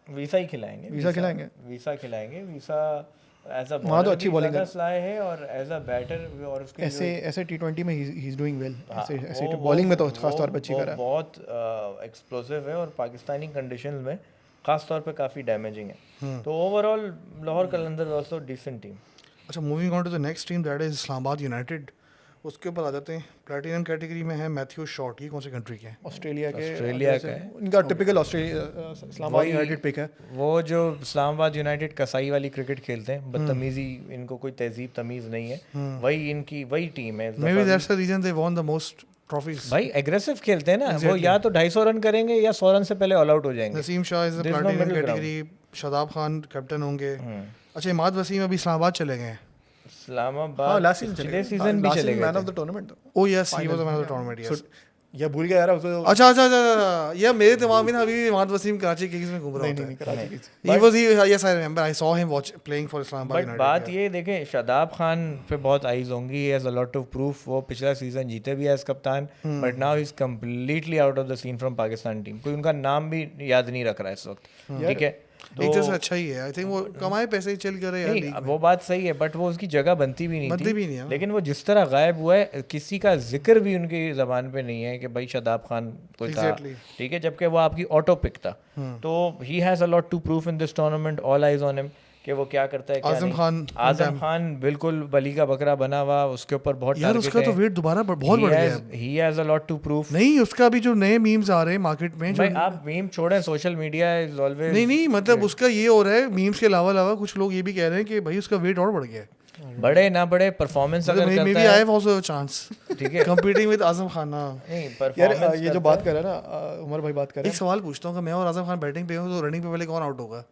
वीसा ही खिलाएंगे. वीसा खिलाएंगे. वीसा खिलाएंगे. वीसा एज अ वहाँ तो अच्छी बॉलिंग स्लाय है और एज अ बैटर और उसके ऐसे T20 में ही इज डूइंग वेल. ऐसे बॉलिंग में तो खास तौर पे अच्छी कर रहा है. बहुत एक्सप्लोसिव है और पाकिस्तानी कंडीशंस में खास तौर पे काफ़ी डैमेजिंग है. तो overall Lahore Qalandar also decent team. अच्छा, moving on to the next team that is Islamabad United. उसके ऊपर आ जाते हैं. प्लैटिनम कैटेगरी में है मैथ्यू शॉट. ये कौन से कंट्री के हैं? ऑस्ट्रेलिया का है. इनका typical Australia Islamabad United pick है. वो जो इस्लामाबाद यूनाइटेड कसाई वाली क्रिकेट खेलते हैं, बदतमीजी, इनको कोई तहजीब तमीज़ नहीं है, वही टीम है. Maybe that's the reason they won the most trophies. भाई एग्रेसिव खेलते हैं ना. वो या तो 250 रन करेंगे या 100 रन से पहले ऑल आउट हो जाएंगे. Naseem Shah is the platinum category. Shadab Khan captain होंगे. अच्छा, इमाद वसीम अभी इस्लामाबाद चले गए हैं. इस्लामाबाद लास्ट पिछले सीजन भी चले गए. Man of the tournament. Oh yes, he was the man of the tournament. Yes. ये भूल गया यार उसको. अच्छा, ये मेरे दिमाग में ना अभी इमाद वसीम कराची किंग्स में घूम रहा होता है. Yes, I remember, I saw him playing for Islamabad United. बात ये देखें, शादाब खान पे बहुत आईज होंगी. He has a lot of proof. वो पिछला सीजन जीते भी एज कप्तान, but now he is completely out of the scene from Pakistan team. कोई उनका नाम भी याद नहीं रख रहा है इस वक्त. ठीक है, एक तरह से अच्छा ही है. आई थिंक वो कमाए पैसे ही चल कर रहे हैं. वो बात सही है, बट वो उसकी जगह बनती भी नहीं थी. हाँ. लेकिन वो जिस तरह गायब हुआ है, किसी का जिक्र भी उनकी जबान पे नहीं है कि भाई शादाब खान कोई था. ठीक है, जबकि वो आपकी ऑटो पिक था. तो he has a lot to proof in this tournament. All eyes on him कि वो क्या करता है. आजम खान बिल्कुल बली का बकरा बना हुआ. उसके ऊपर बहुत यार उसका तो वेट दोबारा बहुत बढ़ गया है. He has a lot to proof. नहीं, उसका भी जो नए मीम्स आ रहे हैं मार्केट में, भाई आप मीम छोड़ें, सोशल मीडिया इज ऑलवेज. नहीं, मतलब उसका ये हो रहा है, मीम्स के अलावा कुछ लोग ये भी कह रहे हैं कि भाई उसका वेट और बढ़ गया है. बड़े ना बड़े परफॉर्मेंस अगर करता है, maybe I have also chance. ठीक है, कंपीटिंग विद आजम खान. नहीं, परफॉर्मेंस ये जो बात कर रहा है ना उमर भाई, बात कर रहे हैं. एक सवाल पूछता हूं कि मैं और आजम खान बैटिंग पे हो तो रनिंग पे पहले कौन आउट होगा?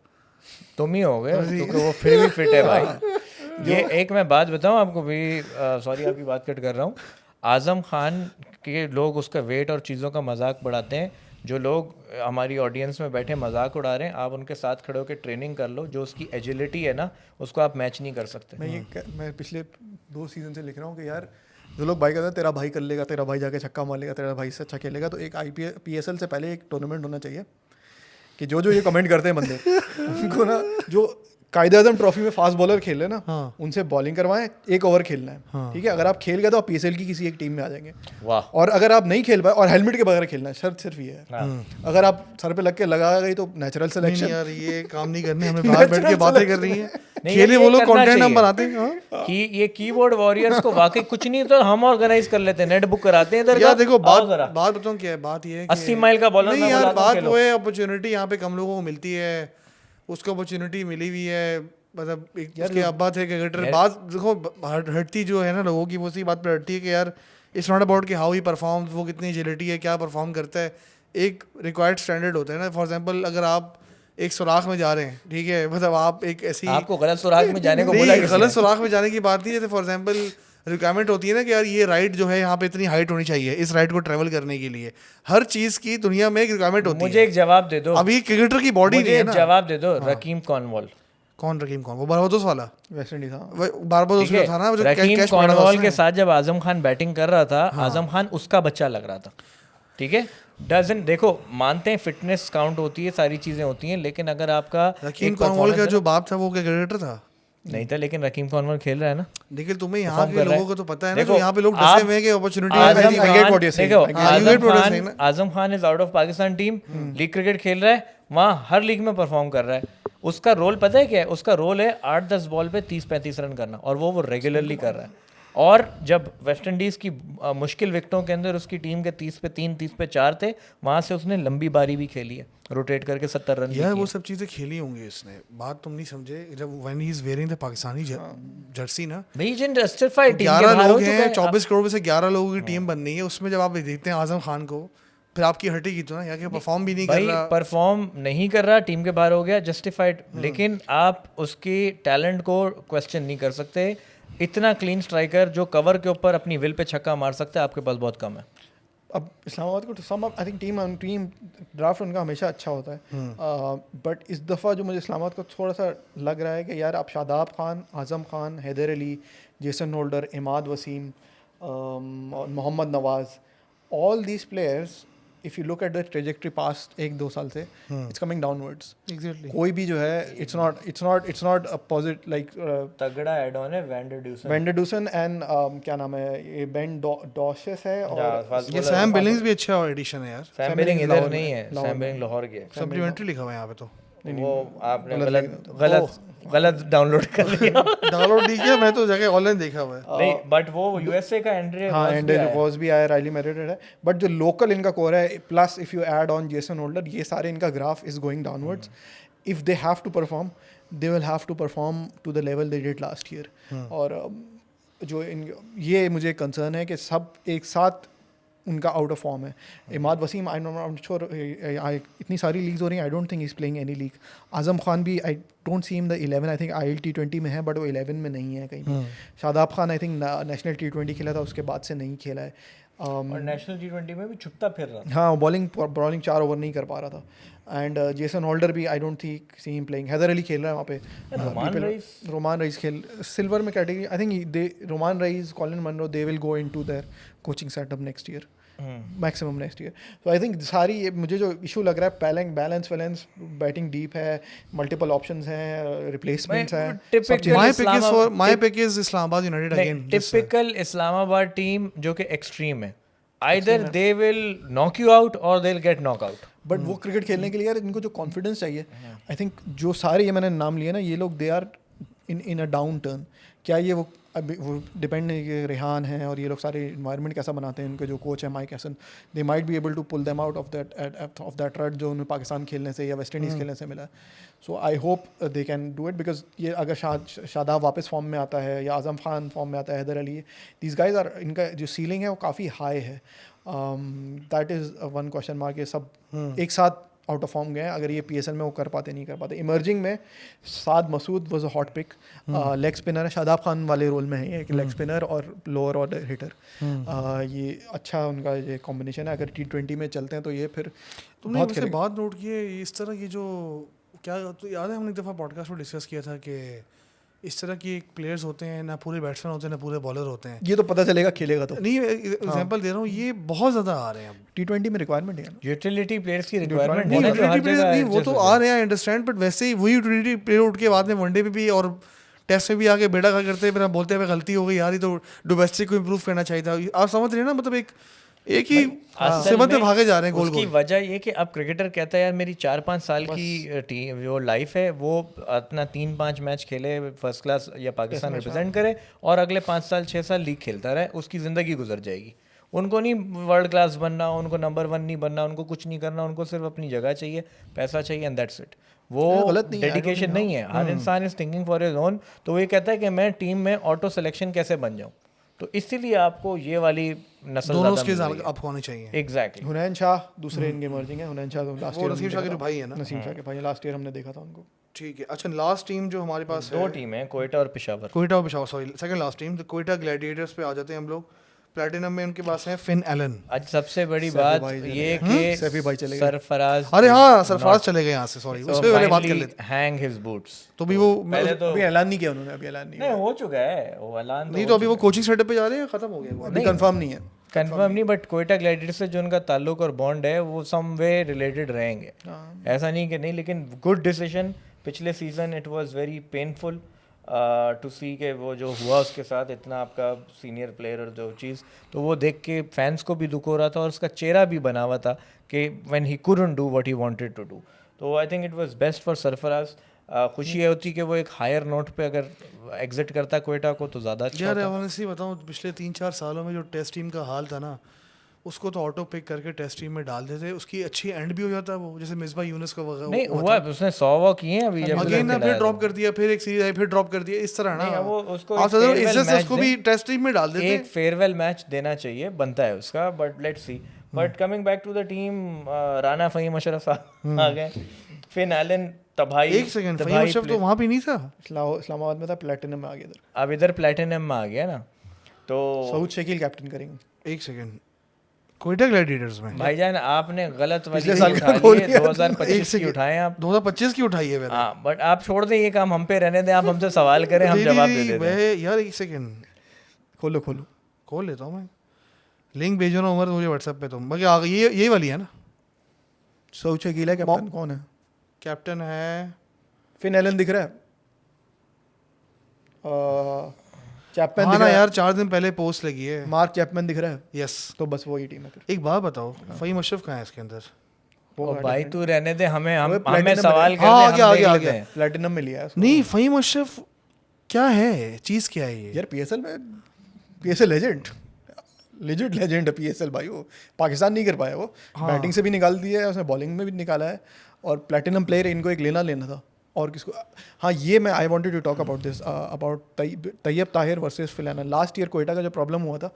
तुम ही हो गए, क्योंकि वो फिर भी फिट है भाई. ये एक मैं बात बताऊं आपको भी, सॉरी आपकी बात कट कर रहा हूँ. आजम खान के लोग उसका वेट और चीज़ों का मजाक बढ़ाते हैं. जो लोग हमारी ऑडियंस में बैठे मजाक उड़ा रहे हैं, आप उनके साथ खड़े होकर ट्रेनिंग कर लो. जो उसकी एजिलिटी है ना, उसको आप मैच नहीं कर सकते. मैं पिछले 2 सीजन से लिख रहा हूँ कि यार जो लोग भाई कहते हैं तेरा भाई कर लेगा, तेरा भाई जाके छक्का मार लेगा, तेरा भाई से अच्छा खेलेगा, तो एक PSL से पहले एक टूर्नामेंट होना चाहिए कि जो ये कमेंट करते हैं बंदे उनको ना, जो कायदे आजम ट्रॉफी में फास्ट बॉलर खेल रहे हैं ना, उनसे बॉलिंग करवाएं, 1 ओवर खेलना है. ठीक है, अगर आप खेल गए तो आप PSL की किसी एक टीम में आ जाएंगे. वाह. और अगर आप नहीं खेल पाए और हेलमेट के बगैर खेलना है, शर्त सिर्फ ये है. अगर आप सर पे लग के लगा गई तो नेचुरल सिलेक्शन. यार ये काम नहीं करने, हमें बाहर बैठ के बातें कर रही हैं. खेले वो लोग, कंटेंट हम बनाते हैं. कि ये कीबोर्ड वॉरियर्स को वाकई कुछ नहीं तो हम ऑर्गेनाइज कर लेते हैं, नेट बुक कराते हैं इधर. यार देखो, बात बताऊं क्या है. बात ये है 80 माइल का बॉलर. नहीं यार, बात वो है, अपॉर्चुनिटी यहाँ पे कम लोगों को मिलती है. उसको अपॉर्चुनिटी मिली हुई है. मतलब उसके अब्बा थे क्रिकेटर. बात देखो हटती जो है ना लोगों की, वो सी बात पर हटती है कि यार इट्स नॉट अबाउट कि हाउ ही परफॉर्म्स, वो कितनी एजिलिटी है, क्या परफॉर्म करता है. एक रिक्वायर्ड स्टैंडर्ड होता है ना. फॉर एग्जांपल अगर आप एक सुराख में जा रहे हैं, ठीक है, मतलब आप एक ऐसी, आपको गलत सुराख में जाने को बोला, गलत सुराख में जाने की बात नहीं. जैसे फॉर एग्जांपल रिक्वायरमेंट होती है ना कि यार ये राइड जो है यहाँ पे इतनी हाइट होनी चाहिए इस राइड को ट्रैवल करने के लिए. हर चीज की दुनिया में एक रिक्वायरमेंट होती है. मुझे एक जवाब दे दो. अभी क्रिकेटर की बॉडी नहीं है ना. जवाब दे दो. रकीम कॉर्नवॉल. कौन रकीम कॉर्नवॉल? वो बारबाडोस वाला, वेस्ट इंडीज था. बारबाडोस में था ना. रकीम कॉर्नवॉल के साथ जब आजम खान बैटिंग कर रहा था, आजम खान उसका बच्चा लग रहा था. ठीक है, डजन देखो, मानते हैं फिटनेस काउंट होती है, सारी चीजें होती हैं, लेकिन अगर आपका रकीम कॉर्नवॉल का जो बाप था वो क्या क्रिकेटर था? नहीं था, लेकिन रकीम कॉर्नवॉल खेल रहा है ना. लेकिन तुम्हें यहाँ के लोगों को तो पता है ना, जो यहाँ पे लोग डसे हुए हैं कि opportunity. Azam Khan is out of Pakistan team, league cricket खेल रहा है, वहाँ हर लीग में परफॉर्म कर रहा है. उसका रोल पता है क्या है? उसका रोल है 8-10 बॉल पे 30-35 रन करना, और वो रेगुलरली कर रहा है. और जब वेस्ट इंडीज़ की मुश्किल विकेटों के अंदर उसकी टीम के 30 पे 3, 30 पे 4 थे, वहाँ से उसने लंबी बारी भी खेली है, रोटेट करके 70 रन. यार वो सब चीज़ें खेली होंगी इसने. बात तुम नहीं समझे. जब when he is wearing the Pakistani Jersey ना, भाई जस्टिफाइड टीम 11 लोग हैं, 24 करोड़ में से 11 लोगों की टीम बननी है. उसमें जब आप देखते हैं आजम खान को, फिर आपकी हटेगी तो ना, यहाँ के परफॉर्म भी नहीं कर रहा. परफॉर्म नहीं कर रहा, टीम के बाहर हो गया, जस्टिफाइड. लेकिन आप उसके टैलेंट को क्वेश्चन नहीं कर सकते. इतना क्लीन स्ट्राइकर जो कवर के ऊपर अपनी विल पे छक्का मार सकता है, आपके पास बहुत कम है. अब इस्लामाबाद को सम आई थिंक टीम ड्राफ्ट उनका हमेशा अच्छा होता है, बट इस दफ़ा जो मुझे इस्लामाबाद को थोड़ा सा लग रहा है कि यार आप Shadab Khan, Azam Khan, Haider Ali, Jason Holder, Imad Wasim, Mohammad Nawaz, all these players if you look at the trajectory past 1-2 साल से इट्स कमिंग डाउनवर्ड्स. एग्जैक्टली. कोई भी जो है it's not a positive like तगड़ा एड ऑन है वेंडरडूसन एंड क्या नाम है ये बेन डॉशेस है और ये सैम बिलिंग्स भी अच्छा एडिशन है यार. सैम बिलिंग इधर नहीं है, सैम बिलिंग लाहौर के है. सप्लीमेंट्री लिखा हुआ है यहाँ पे तो. वो आपने गलत डाउनलोड कर लिया. डाउनलोड नहीं किया, मैं तो जाके ऑनलाइन देखा हुआ है. नहीं बट वो यूएसए का एंड्रे हाँ एंड्रे वॉज भी आया, राइली मेरिटेड है, बट जो लोकल इनका कोर है plus if you add on Jason Holder, ये सारे इनका graph is going downwards. If they have to perform they will have to perform to the level they did last year. और जो ये मुझे कंसर्न है कि सब एक साथ उनका आउट ऑफ फॉर्म है. Imad Wasim I not sure, इतनी सारी लीग्स हो रही हैं, I don't think is playing any league. Azam Khan भी I don't see him the 11, I think IL T20 में है बट वो 11 में नहीं है कहीं भी. Shadab Khan I think national T20 खेला था, उसके बाद से नहीं खेला है. और नेशनल T20 में भी छुपता फिर रहा. हाँ बॉलिंग 4 ओवर नहीं कर पा रहा था. एंड जेसन होल्डर भी I don't think see him playing. Haider Ali खेल रहा है वहाँ पे. रोमान रईस खेल सिल्वर में category. I think Romman Raees, Colin Munro, they will go into their coaching setup next year, maximum next year. तो आई थिंक सारी ये मुझे जो इशू लग रहा है बैलेंस बैटिंग डीप है, मल्टीपल ऑप्शंस हैं, रिप्लेसमेंट्स हैं. My pick is Islamabad United again. Typical Islamabad team जो कि एक्सट्रीम है. Either they will knock you out और they will get knock out. But वो क्रिकेट खेलने के लिए यार इनको जो कॉन्फिडेंस चाहिए, आई थिंक जो सारे ये मैंने नाम लिए ना, ये लोग they are in a downturn. क्या ये वो अभी वो डिपेंड नहीं कि रेहान है और ये लोग सारे इन्वायरमेंट कैसा बनाते हैं, उनके जो कोच है Mike Hesson, they might be able to pull them out of that rut जो उन्हें पाकिस्तान खेलने से या वेस्ट इंडीज़ खेलने से मिला. So I hope they can do it, because ये अगर शादाब वापस फॉर्म में आता है या आज़म खान फॉर्म में आता है, Haider Ali, these guys are, इनका जो सीलिंग है वो काफ़ी हाई है. That is one question mark. ये सब एक साथ आउट ऑफ फॉर्म गए हैं. अगर ये PSL में वो कर पाते नहीं कर पाते. इमर्जिंग में Saad Masood was a hot pick, leg spinner है, शादाब खान वाले रोल में है ये, एक लेग स्पिनर और लोअर ऑर्डर हिटर. ये अच्छा उनका ये कॉम्बिनेशन है. अगर T20 में चलते हैं तो ये फिर तुमने मुझसे बात नोट की है इस तरह की, जो क्या तो याद है हमने एक दफ़ा पॉडकास्ट में डिस्कस किया था कि इस तरह की प्लेयर्स होते हैं ना, पूरे बैट्समैन होते हैं ना पूरे बॉलर होते हैं. ये तो पता चलेगा खेलेगा तो. नहीं एग्जांपल दे रहा हूँ, ये बहुत ज़्यादा आ रहे हैं अब. T20 में रिक्वायरमेंट है, यूटिलिटी प्लेयर्स की रिक्वायरमेंट नहीं, वो तो आ रहे हैं अंडरस्टैंड, बट वैसे ही वही यूटिलिटी प्लेयर उठ के बाद में वनडे में भी और टेस्ट में भी आके बेड़ा का करते हैं, फिर हम बोलते हैं गलती हो गई यार, ये तो डोमेस्टिक को इम्प्रूव करना चाहिए था. आप समझ रहे हैं ना, मतलब एक ही सिमत में भागे जा रहे हैं गोल गोल. उसकी वजह ये कि अब क्रिकेटर कहता है यार मेरी 4-5 साल की टीम जो लाइफ है वो अपना 3-5 मैच खेले, फर्स्ट क्लास या पाकिस्तान रिप्रेजेंट करे और अगले 5 साल 6 साल लीग खेलता रहे, उसकी ज़िंदगी गुजर जाएगी. उनको नहीं वर्ल्ड क्लास बनना, उनको नंबर 1 नहीं बनना, उनको कुछ नहीं करना, उनको सिर्फ अपनी जगह चाहिए, पैसा चाहिए एंड दैट्स इट. वो डेडिकेशन नहीं है. हर इंसान is thinking for his own. तो वो ये कहता है कि मैं टीम में ऑटो सिलेक्शन कैसे बन जाऊँ. तो इसीलिए आपको ये वाली नस्ल दोनों स्किल्स आपको होनी चाहिए. एग्जैक्टली. हुनैन शाह दूसरे इनके इमर्जिंग है. हुनैन शाह लास्ट ईयर नसीम शाह के भाई है ना. नसीम शाह के भाई लास्ट ईयर हमने देखा था उनको. ठीक है. अच्छा, लास्ट टीम जो हमारे पास है, 2 टीम है, कोयटा और पेशावर. कोयटा और Peshawar, sorry, second last team Quetta Gladiators पे आ जाते हैं हम लोग. प्लैटिनम में उनके पास है फिन एलन. आज सबसे बड़ी बात ये कि सैफी भाई चले गए. सरफराज, अरे हाँ सरफराज चले गए यहाँ से, सॉरी उसके बारे में बात कर लेते हैं. Hang his boots. तो भी वो पहले तो अभी ऐलान नहीं किया उन्होंने. अभी ऐलान नहीं हो चुका है वो ऐलान. नहीं तो अभी वो कोचिंग सेटअप पे जा रहे हैं, खत्म हो गया. अभी कंफर्म नहीं है. कंफर्म नहीं, बट कोयटा ग्लैडिएटर्स से जो उनका ताल्लुक और बॉन्ड है वो सम वे रिलेटेड रहेंगे. ऐसा नहीं कि नहीं, लेकिन गुड डिसीजन. पिछले season it was very painful to see के वो जो हुआ उसके साथ, इतना आपका सीनियर प्लेयर और जो चीज़, तो वो देख के फैंस को भी दुख हो रहा था और उसका चेहरा भी बना हुआ था कि when he couldn't do what he wanted to do. तो I think it was best for Sarfaraz. खुशी है होती कि वो एक हायर नोट पे अगर एग्जिट करता कोयटा को तो ज़्यादा अच्छा यार. ऑनेस्टली बताऊँ, पिछले 3-4 सालों में जो टेस्ट टीम का हाल था ना, उसको तो ऑटो पिक करके टेस्ट टीम में डाल देते, उसकी अच्छी एंड भी हो जाता वो, जैसे मिसबा यूनुस का नहीं हुआ. उसने 100 किए हैं अभी, अगेन ना फिर ड्रॉप कर दिया, फिर एक सीरीज आई फिर ड्रॉप कर दिया, इस तरह ना. वो उसको उसको भी टेस्ट टीम में डाल देते. एक फेयरवेल मैच देना चाहिए, बनता है उसका. But let's see. But coming back to the team, Rana Faheem Ashraf sahab आ गए. फिन एलन, तबाही. एक सेकंड, फहीम अशरफ तो वहाँ पे नहीं था, इस्लामाबाद में था, प्लैटिनम में आ गया इधर. अब इधर प्लैटिनम में आ गया ना, तो सऊद शकील कैप्टन करेंगे. एक सेकंड, कोयटा ग्लैडिएटर्स में भाईजान आपने गलत वाली पिछले साल उठा का ली बोल है, दिया। 2025 की उठाएं आप। 2025 की उठाई है मैंने। हाँ बट आप छोड़ दें ये काम हम पे रहने दें, आप हमसे सवाल करें हम जवाब दे देते हैं। मैं यार एक सेकंड खोलो खोल लेता हूँ मैं, लिंक भेजो ना उमर मुझे व्हाट्सएप पे तुम। बाकी आ गई ये वाली है ना। सोचे गीला कैप्टन कौन है? कैप्टन है फिन एलन दिख रहा है, चैपमैन हाँ दिख ना रहा है, यार 4 दिन पहले पोस्ट लगी है। मार्क चैपमैन दिख रहा है। यस। तो बस वही टीम है फिर। एक बात बताओ, फ़हीम अशरफ कहाँ है इसके अंदर? वो और भाई तू रहने दे, हमें वो हमें platinum सवाल में- कर हाँ, दे, आ हम गया, देख लेते हैं। प्लेटिनम में लिया है उसको। नहीं फ़हीम अशरफ क्या है, चीज़ क्या है ये? यार पीएसएल में, पीएसएल लेजेंड है पीएसएल भाई। वो पाकिस्तान नहीं कर पाया, वो बैटिंग से भी निकाल दिया है उसने, बॉलिंग में भी निकाला है, और प्लेटिनम प्लेयर इनको एक लेना था। और किसको, हाँ ये मैं I wanted to talk about this, about Tayyab Tahir versus Phil Allen. Last year Quetta का जो प्रॉब्लम हुआ था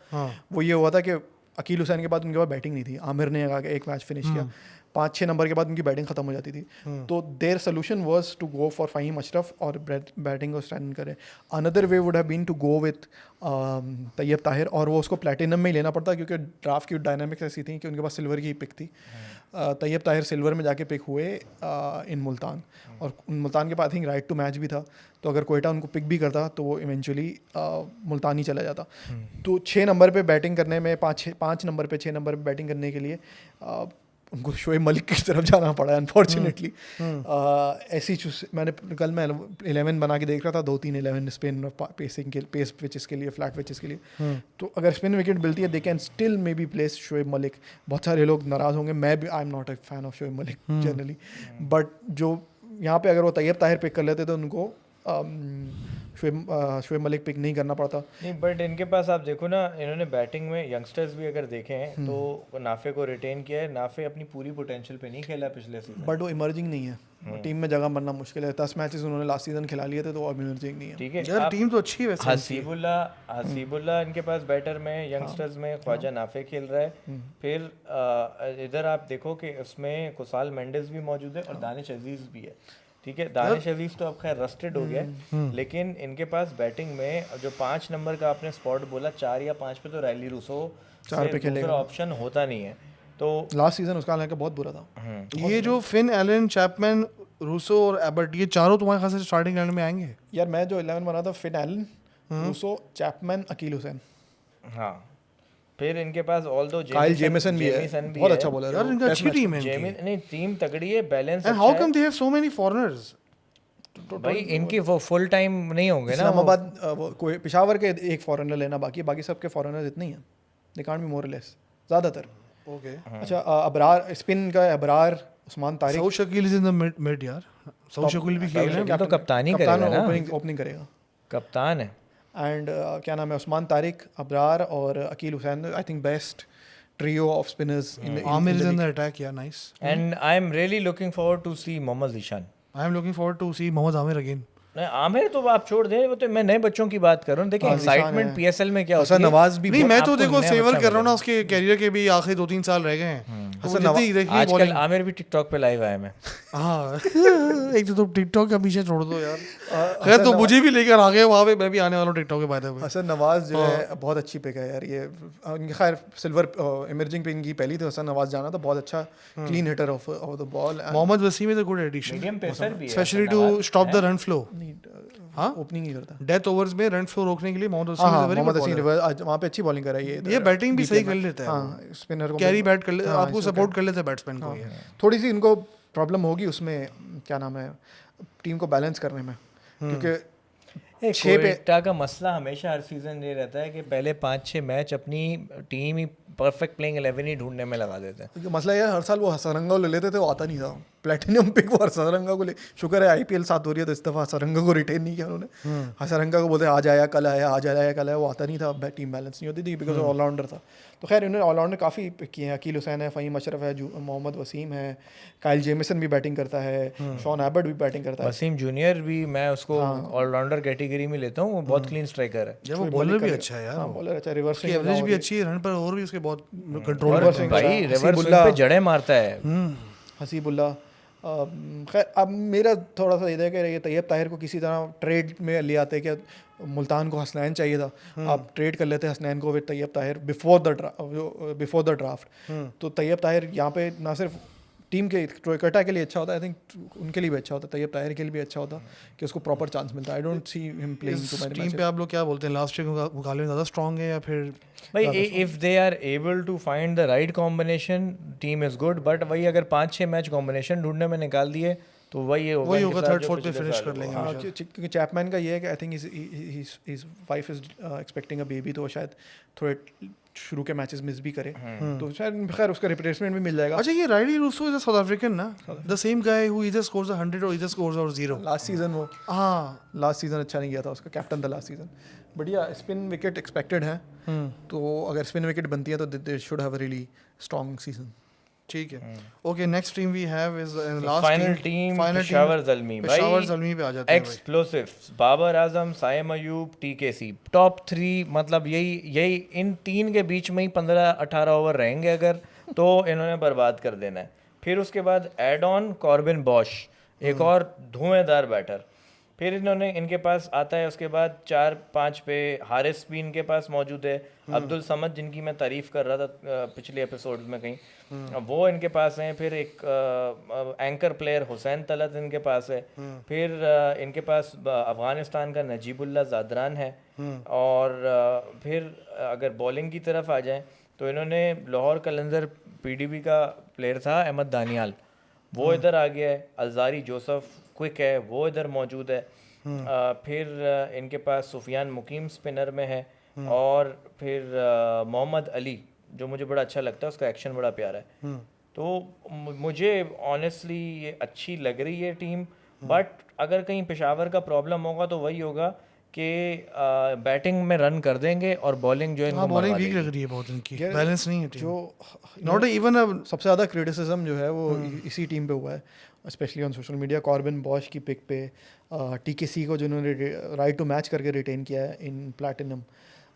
वो ये हुआ था कि अकील हुसैन के बाद उनके पास बैटिंग नहीं थी। आमिर ने आगे एक मैच फिनिश किया, 5-6 नंबर के बाद उनकी बैटिंग खत्म हो जाती थी। तो their solution was to go for Faheem Ashraf और बैटिंग को स्ट्रेंथन करें। Another way would have been to go with Tayyab Tahir, और वो उसको प्लेटिनम में ही लेना पड़ता क्योंकि ड्राफ्ट की डायनामिक्स ऐसी थी कि उनके पास सिल्वर की पिक थी। तैयब ताहिर सिल्वर में जाके पिक हुए इन मुल्तान, और मुल्तान के पास I think right to match भी था। तो अगर कोयटा उनको पिक भी करता तो वो इवेंचुअली मुल्तान ही चला जाता। तो 6 नंबर पे बैटिंग करने में, 5 नंबर पे 6 नंबर पे बैटिंग करने के लिए उनको शोएब मलिक की तरफ जाना पड़ा अनफॉर्चुनेटली। ऐसी मैंने कल मैं 11 बना के देख रहा था, 2-3 11 स्पिन पेसिंग के, पेस पिचेस के लिए, फ्लैट पिचेस के लिए। तो अगर स्पिन विकेट मिलती है they can still may be place Shoaib Malik. बहुत सारे लोग नाराज़ होंगे, मैं भी I am not a fan of Shoaib Malik generally, but जो यहाँ पे अगर वो तैयब ताहिर पिक कर लेते तो उनको शोएब मलिक पिक नहीं करना पड़ता। नहीं बट इनके पास आप देखो ना, इन्होंने बैटिंग में यंगस्टर्स भी अगर देखे हैं तो नाफे को रिटेन किया है। नाफे अपनी पूरी पोटेंशियल पे नहीं खेला पिछले सीजन, बट वो इमर्जिंग नहीं है, टीम में जगह बनना मुश्किल है। 10 मैचेस उन्होंने लास्ट सीजन खिला लिए थे, तो वो इमर्जिंग नहीं है। ठीक है यार टीम तो अच्छी है वैसे। हसीबुल्ला इनके पास बैटर में, यंगस्टर्स में ख्वाजा नाफे खेल रहा है। फिर इधर आप देखो कि उसमें कुसाल मेंडिस भी मौजूद है और दानिश अजीज भी है। ठीक है, दानिश अजीज तो अब खैर रस्टेड हो गया है, लेकिन इनके पास बैटिंग में जो 5 नंबर का आपने स्पॉट बोला, 4 या 5 पे तो रैली रूसो 4 पे खेलेगा, ऑप्शन होता नहीं है। तो लास्ट सीजन उसका हालांकि बहुत बुरा था। ये जो फिन एलन, चैपमैन, रूसो और एबर्ट, ये चारों तुम्हारे खास से स्टार्टिंग लाइन में आएंगे? यार मैं जो 11 बना था, Finn Allen, Rossouw, Chapman, Akeal Hosein. हाँ, फिर इनके पास ऑल्दो काइल जेमिसन भी है, बहुत अच्छा बॉलर है यार इनका अच्छी टीम है। नहीं टीम तगड़ी है, balance and how come they have so many foreigners? भाई इनकी वो फुल टाइम नहीं होंगे ना। इस्लामाबाद कोई पेशावर के एक फॉरेनर लेना बाकी सबके फॉरेनर्स इतने ही हैं, they can't be more less ज़्यादातर। ओके अच्छा, अबरार स्पिन का, अबरार, उस्मान तारिक, सऊ Shakeel is in the mid यार। सऊ शकील भी खेल रहे हैं। तो कप्तानी करेगा ना, ओपनिंग करेगा, कप्तान है। एंड क्या नाम है, उस्मान तारिक, अबरार और Akeal Hosein, I think best trio of spinners in Aamir is in the attack, या nice. And I am really looking forward to see Mohammad Ishan. I am looking forward to see Mohammad Aamir again. नहीं आमिर तो आप छोड़ दें, वो तो मैं नए बच्चों की बात कर रहा हूँ। देखिए एक्साइटमेंट पीएसएल में क्या होता है। नवाज भी नहीं, मैं तो आपको देखो नया सेवर बच्चा कर रहा हूँ ना, उसके कैरियर के भी आखिरी 2-3 साल रह गए हैं। आजकल आमिर भी टिकटॉक पे लाइव आए मैं। हाँ एक तो तुम टिकटॉक का पीछे छोड़ दो यार। खैर तो मुझे भी लेकर आ गए वहाँ पे, मैं भी आने वाला हूँ टिकटॉक के बाद। हसन नवाज जो है बहुत अच्छी पिक है यार। ये इनकी खैर सिल्वर इमर्जिंग पे इनकी पहली थी, हसन नवाज जाना था, बहुत अच्छा clean hitter off the ball. Mohammad Wasim is a good addition, medium pacer भी है, especially to stop the run flow. हाँ, ओपनिंग ही करता, डेथ ओवर्स में रन फ्लो रोकने के लिए Mohammad Wasim is a very मोहम्मद गुड हसीन बॉलर। वहाँ पे अच्छी बॉलिंग कर रही है, ये बैटिंग भी सही कर लेता है। हाँ, स्पिनर को कैरी बैट कर लेता है, आपको सपोर्ट कर लेता है बैट्समैन को। थोड़ी सी इनको प्रॉब्लम होगी उसमें, क्या नाम है, टीम को बैलेंस करने में, क्योंकि कोयटा का मसला हमेशा हर सीजन ये रहता है कि पहले 5-6 मैच अपनी टीम ही परफेक्ट प्लेइंग 11 ही ढूंढने में लगा देते हैं। क्योंकि मसला ये हर साल वो हसरंगा ले लेते थे, वो आता नहीं था। प्लेटिनम पिक वो हसरंगा को ले, शुक्र है आईपीएल साथ हो रही है तो इस दफ़ा हसरंगा को रिटेन नहीं किया उन्होंने। हसरंगा को बोलते आज आया कल आया, आज आया कल आया, वो आता नहीं था, टीम बैलेंस नहीं होती थी बिकॉज ऑलराउंडर था। तो खैर इन्होंने ऑलराउंडर काफ़ी पिक किए हैं, अकील हुसैन है, फ़हीम अशरफ है, मोहम्मद वसीम है, काइल जेमिसन भी बैटिंग करता है, शॉन एबर्ट भी बैटिंग करता है, वसीम जूनियर भी मैं उसको ऑलराउंडर कैटेगरी में लेता हूँ, वो बहुत क्लीन स्ट्राइकर है। जब वो बॉलर भी अच्छा है यार, बॉलर अच्छा, रिवर्स एवरेज भी अच्छी है, रन पर और भी उसके बहुत कंट्रोल भाई रिवर्स स्विंग पे जड़ें मारता है। हसीबुल्ला, खैर अब मेरा थोड़ा सा इधर है कि ये तैयब ताहिर को किसी तरह ट्रेड में ले आते कि मुल्तान को हसनैन चाहिए था, आप ट्रेड कर लेते हसनैन को with Tayyab Tahir before the draft. तो तैयब ताहिर यहाँ पे ना सिर्फ टीम के टोयोटा के लिए अच्छा होता है, आई थिंक उनके लिए भी अच्छा होता है, तैयब ताहिर के लिए भी अच्छा होता कि उसको प्रॉपर चांस मिलता है। I don't see him playing too many team पे आप लोग क्या बोलते हैं, लास्ट ईयर के मुकाबले में ज़्यादा स्ट्रॉन्ग है या फिर भाई if they are able to find the right combination team is good, but वही अगर 5-6 मैच कॉम्बिनेशन ढूंढने में निकाल दिए तो वही होगा, थर्ड फोर्थ पे फिनिश कर लेंगे। हाँ, क्योंकि चैपमैन का ये है कि I think his wife is expecting a baby, तो शायद थोड़े शुरू के मैचेस मिस भी करे, तो शायद खैर उसका रिप्लेसमेंट भी मिल जाएगा। अच्छा, ये Rilee Rossouw is a South African ना, the same guy who either scores 100 और ईदर स्कोर्स और 0 लास्ट सीजन वो, हाँ लास्ट सीजन अच्छा नहीं गया था उसका, कैप्टन था लास्ट सीजन। बढ़िया स्पिन विकेट एक्सपेक्टेड है, तो अगर स्पिन विकेट बनती है तो they should have a really strong season. ठीक है। Okay, next team we have is last final team Peshawar Zalmi. Peshawar Zalmi पे आ जाते हैं भाई। Explosives, Babar Azam, Saim Ayub, TKC, top 3, मतलब यही इन 3 के बीच में ही 15-18 ओवर रहेंगे अगर, तो इन्होंने बर्बाद कर देना है। फिर उसके बाद एड ऑन कॉर्बिन बॉश, एक और धुएंधार बैटर। फिर इनके पास आता है उसके बाद 4-5 पे हारिस भी इनके पास मौजूद है, अब्दुल समद जिनकी मैं तारीफ कर रहा था पिछले एपिसोड में कहीं, वो इनके पास हैं। फिर एक एंकर प्लेयर हुसैन तलत इनके पास है। फिर इनके पास अफगानिस्तान का नजीबुल्ला ज़ादरान है। और फिर अगर बॉलिंग की तरफ आ जाएं तो इन्होंने लाहौर कलंदर पीडीबी का प्लेयर था अहमद दानियाल, वो इधर आ गया है। अलजारी जोसफ क्विक है, वो इधर मौजूद है। फिर इनके पास सुफियान मुकीम स्पिनर में है, और फिर मोहम्मद अली जो मुझे बड़ा अच्छा लगता है, उसका एक्शन बड़ा प्यारा है। तो मुझे ऑनेस्टली ये अच्छी लग रही है टीम, बट अगर कहीं पेशावर का प्रॉब्लम होगा तो वही होगा कि बैटिंग में रन कर देंगे और बॉलिंग जो है इनको बॉलिंग वीक लग रही है बहुत इनकी, बैलेंस नहीं है टीम। जो नॉट इवन सबसे ज़्यादा क्रिटिसिज्म जो है वो इसी टीम पे हुआ है, specially on social media. Corbin Bosch की पिक पे टीकेसी को जिन्होंने राइट टू मैच करके रिटेन किया है इन प्लैटिनम,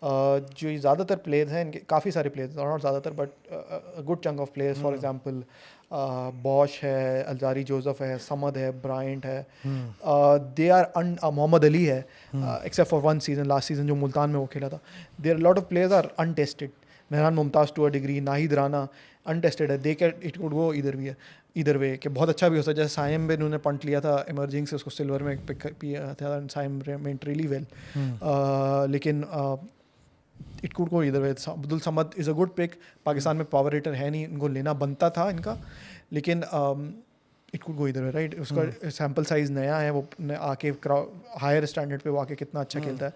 जो ज़्यादातर प्लेयर्स हैं इनके, काफ़ी सारे प्लेयर्स, नॉट ज़्यादातर but good chunk of players, for example Bosch है, अलजारी जोसेफ है, समद है, ब्रायंट है, दे आर मोहम्मद अली है, except for one season, last season जो मुल्तान में वो खेला था। There lot of players are untested. Mehran Mumtaz to a degree, Nahid Rana untested है, they can it could go either way कि बहुत अच्छा भी हो सकता है। जैसे साइम पे उन्होंने पंट लिया था इमर्जिंग से, उसको सिल्वर में पिक किया था, साइम मेंट रियली वेल, लेकिन it could go either way. Abdul Samad is a good pick, Pakistan में पावर हिटर है नहीं, इनको लेना बनता था इनका, लेकिन it could go either way, right. उसका सैम्पल साइज़ नया है, वो आके हायर स्टैंडर्ड पे वो आके कितना अच्छा खेलता है।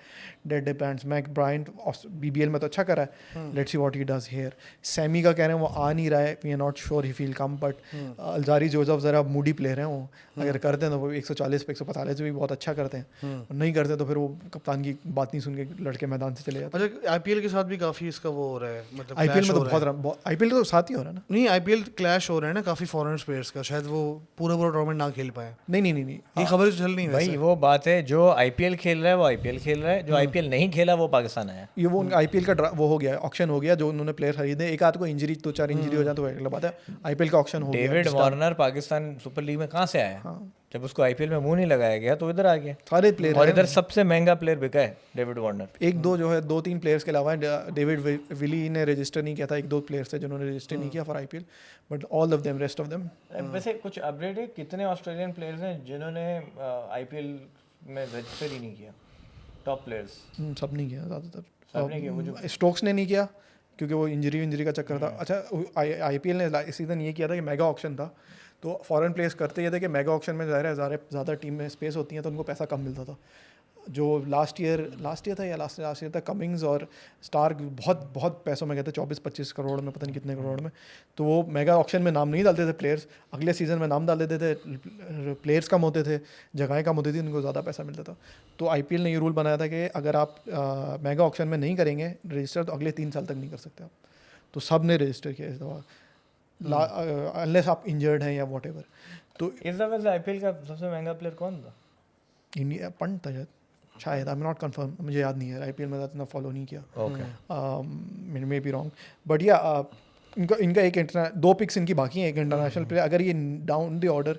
डेड बैंड्स, मैक ब्रायंट BBL में तो अच्छा करा है, let's see what he does here. Sammy का कह रहे हैं वो आ नहीं रहा है, we are not sure he feel come, but Alzarri Joseph ज़रा मूडी प्लेयर हैं वो, अगर करते हैं तो वो 140 पे 145 भी बहुत अच्छा करते हैं, नहीं करते तो फिर वो कप्तान की बात नहीं सुन के लड़के मैदान से चले जाते हैं। अच्छा, IPL के साथ भी काफ़ी इसका वो हो रहा है, मतलब IPL में तो बहुत IPL तो साथ ही हो रहा है ना। नहीं, IPL क्लैश हो रहा है ना काफ़ी फॉरेन प्लेयर्स का, शायद वो पूरा टूर्नामेंट ना खेल पाए। नहीं ये खबर चल नहीं भाई, वो बात है, जो IPL खेल रहा है वो IPL खेल रहा है, जो IPL नहीं खेला वो पाकिस्तान आया। ये वो IPL का वो हो गया, ऑक्शन हो गया, जो उन्होंने प्लेयर खरीदे, एक आध को इंजरी, 2-4 इंजरी हो जाए तो अलग बात है। IPL का ऑक्शन हो गया। David Warner Pakistan super league में कहाँ से आया? जब उसको IPL में मुंह नहीं लगाया गया तो इधर आ गया। सारे प्लेयर, और इधर सबसे महंगा प्लेयर बिका है डेविड वार्नर। एक दो जो है 2-3 प्लेयर्स के अलावा, डेविड विली ने रजिस्टर नहीं किया था, 1-2 प्लेयर्स थे जिन्होंने रजिस्टर नहीं किया for IPL, but all of them, rest of them. वैसे कुछ अपडेट है, कितने ऑस्ट्रेलियन प्लेयर्स हैं जिन्होंने IPL में रजिस्टर ही नहीं किया? टॉप प्लेयर्स सब नहीं किया, ज़्यादातर स्टोक्स ने नहीं किया क्योंकि वो इंजरी का चक्कर था। अच्छा, IPL ने इस सीज़न ये किया था कि मेगा ऑक्शन था, तो फॉरेन प्लेयर्स करते ये थे कि मेगा ऑक्शन में ज़्यादा टीम में स्पेस होती है तो उनको पैसा कम मिलता था। जो लास्ट ईयर था या लास्ट ईयर था, कमिंग्स और स्टार्क बहुत पैसों में गए थे, 24-25 करोड़ में, पता नहीं कितने करोड़ में। तो वो मेगा ऑक्शन में नाम नहीं डालते थे प्लेयर्स, अगले सीज़न में नाम डाल देते थे, प्लेयर्स कम होते थे, जगहें कम होती थी, उनको ज़्यादा पैसा मिलता था। तो IPL ने ये रूल बनाया था कि अगर आप मेगा ऑक्शन में नहीं करेंगे रजिस्टर तो अगले 3 साल तक नहीं कर सकते आप। तो सब ने रजिस्टर किया इस दफ़ा, अनलेस आप इंजर्ड हैं या व्हाटएवर। तो इस दफ़े से IPL का सबसे महंगा प्लेयर कौन था? इंडिया पंट था शायद, आई एम नॉट कंफर्म, मुझे याद नहीं है, IPL में इतना फॉलो नहीं किया, मे बी रॉन्ग, बट या इनका एक दो पिक्स इनकी बाकी हैं, एक इंटरनेशनल प्लेयर। अगर ये down the order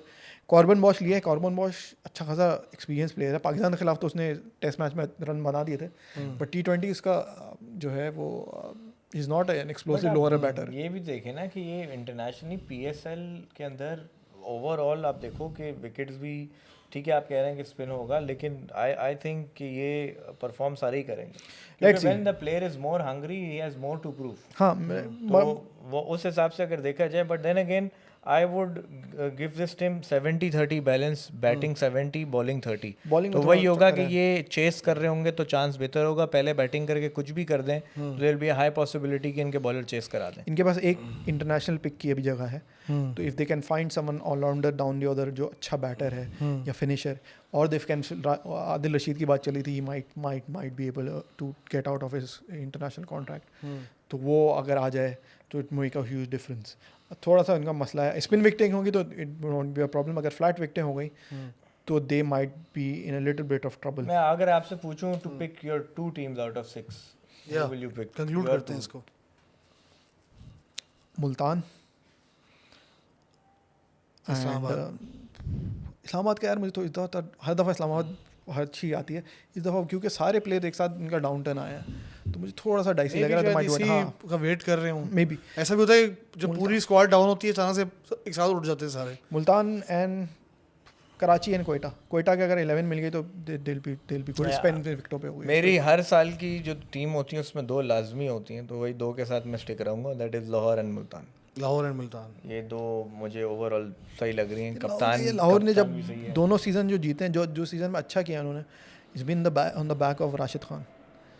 carbon Bosch लिया है, कॉर्बन बॉश अच्छा खासा एक्सपीरियंस प्लेयर है, पाकिस्तान के खिलाफ तो उसने टेस्ट मैच में रन बना दिए थे, बट T20 इसका जो है वो is not an explosive lower batter. ये भी देखें ना कि ये इंटरनेशनली PSL के अंदर ओवरऑल आप देखो कि विकेट्स भी ठीक है, आप कह रहे हैं कि स्पिन होगा, लेकिन आई थिंक कि ये परफॉर्म सारे ही करेंगे। When the player is more hungry he has more to prove. हाँ, तो वो उस हिसाब से अगर देखा जाए, but then again I would give this team 70-30 balance, batting 70 bowling 30। तो वही होगा कि ये चेस कर रहे होंगे तो चांस बेहतर होगा, पहले बैटिंग करके कुछ भी कर दें तो there will be a high possibility कि इनके बॉलर चेस करा दें। इनके पास एक इंटरनेशनल पिक की अभी जगह है, तो if they can find someone allrounder down the order जो अच्छा बैटर है या फिनिशर, और दे कैन, आदिल रशीद की बात चली थी, might be able to get out of his international contract, तो वो अगर आ जाए तो it make a huge difference. थोड़ा सा इनका मसला है, स्पिन विकेटिंग होगी तो it won't be a problem, अगर फ्लैट विकेटें हो गई तो they might be in a little bit of trouble. मैं अगर आपसे पूछूं to pick your 2 teams out of 6, who will you pick? Conclude करते हैं इसको। मुल्तान, इस्लामाबाद का यार मुझे तो इस दफ़ा हर दफ़ा इस्लामाबाद हर अच्छी आती है, इस दफ़ा क्योंकि सारे प्लेयर एक साथ इनका डाउन टर्न आया है तो मुझे थोड़ा सा डाइसी लग रहा है, का वेट कर रहे हूँ मे बी। ऐसा भी होता है जब पूरी स्क्वाड डाउन होती है अचानक से एक साथ उठ जाते हैं सारे। मुल्तान एंड कराची एंड कोयटा के अगर 11 मिल गई तो दिल भी गुड स्पेन विकेटों पे हुई। मेरी हर साल की जो टीम होती है उसमें 2 लाजमी होती हैं, तो वही 2 के साथ मैं स्टिक रहूँगा, that is Lahore and Multan. Lahore and Multan ये 2 मुझे ओवरऑल सही लग रही हैं। कप्तान लाहौर ने जब दोनों सीज़न जो जीते हैं, जो सीज़न में अच्छा किया उन्होंने, it's been on the back of Rashid Khan.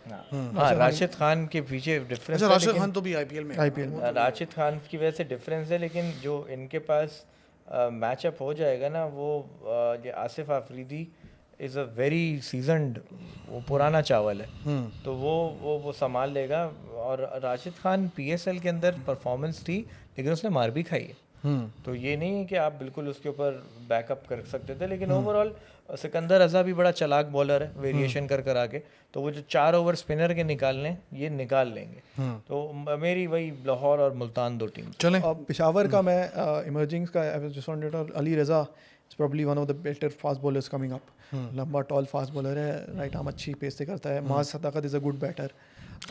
हाँ, राशिद खान के पीछे डिफरेंस। अच्छा, राशिद खान तो भी आईपीएल में राशिद खान की वजह से डिफरेंस है, लेकिन जो इनके पास मैचअप हो जाएगा ना, वो ये Asif Afridi is a very seasoned, वो पुराना चावल है, तो वो संभाल लेगा। और राशिद खान PSL के अंदर परफॉर्मेंस थी, लेकिन उसने मार भी खाई है, तो ये नहीं है कि आप बिल्कुल उसके ऊपर बैकअप कर सकते थे। लेकिन ओवरऑल सिकंदर रज़ा भी बड़ा चालाक बॉलर है, वेरिएशन कर आके, तो वो जो 4 ओवर स्पिनर के निकालने ये निकाल लेंगे। तो मेरी वही लाहौर और मुल्तान 2 टीम। चलें पेशावर का मैं इमर्जिंग का Ali Raza is probably one of the better fast bowlers coming up. लंबा टॉल फास्ट बॉलर है, राइट आर्म अच्छी पेस से करता है। Maaz Sadaqat is a good batter.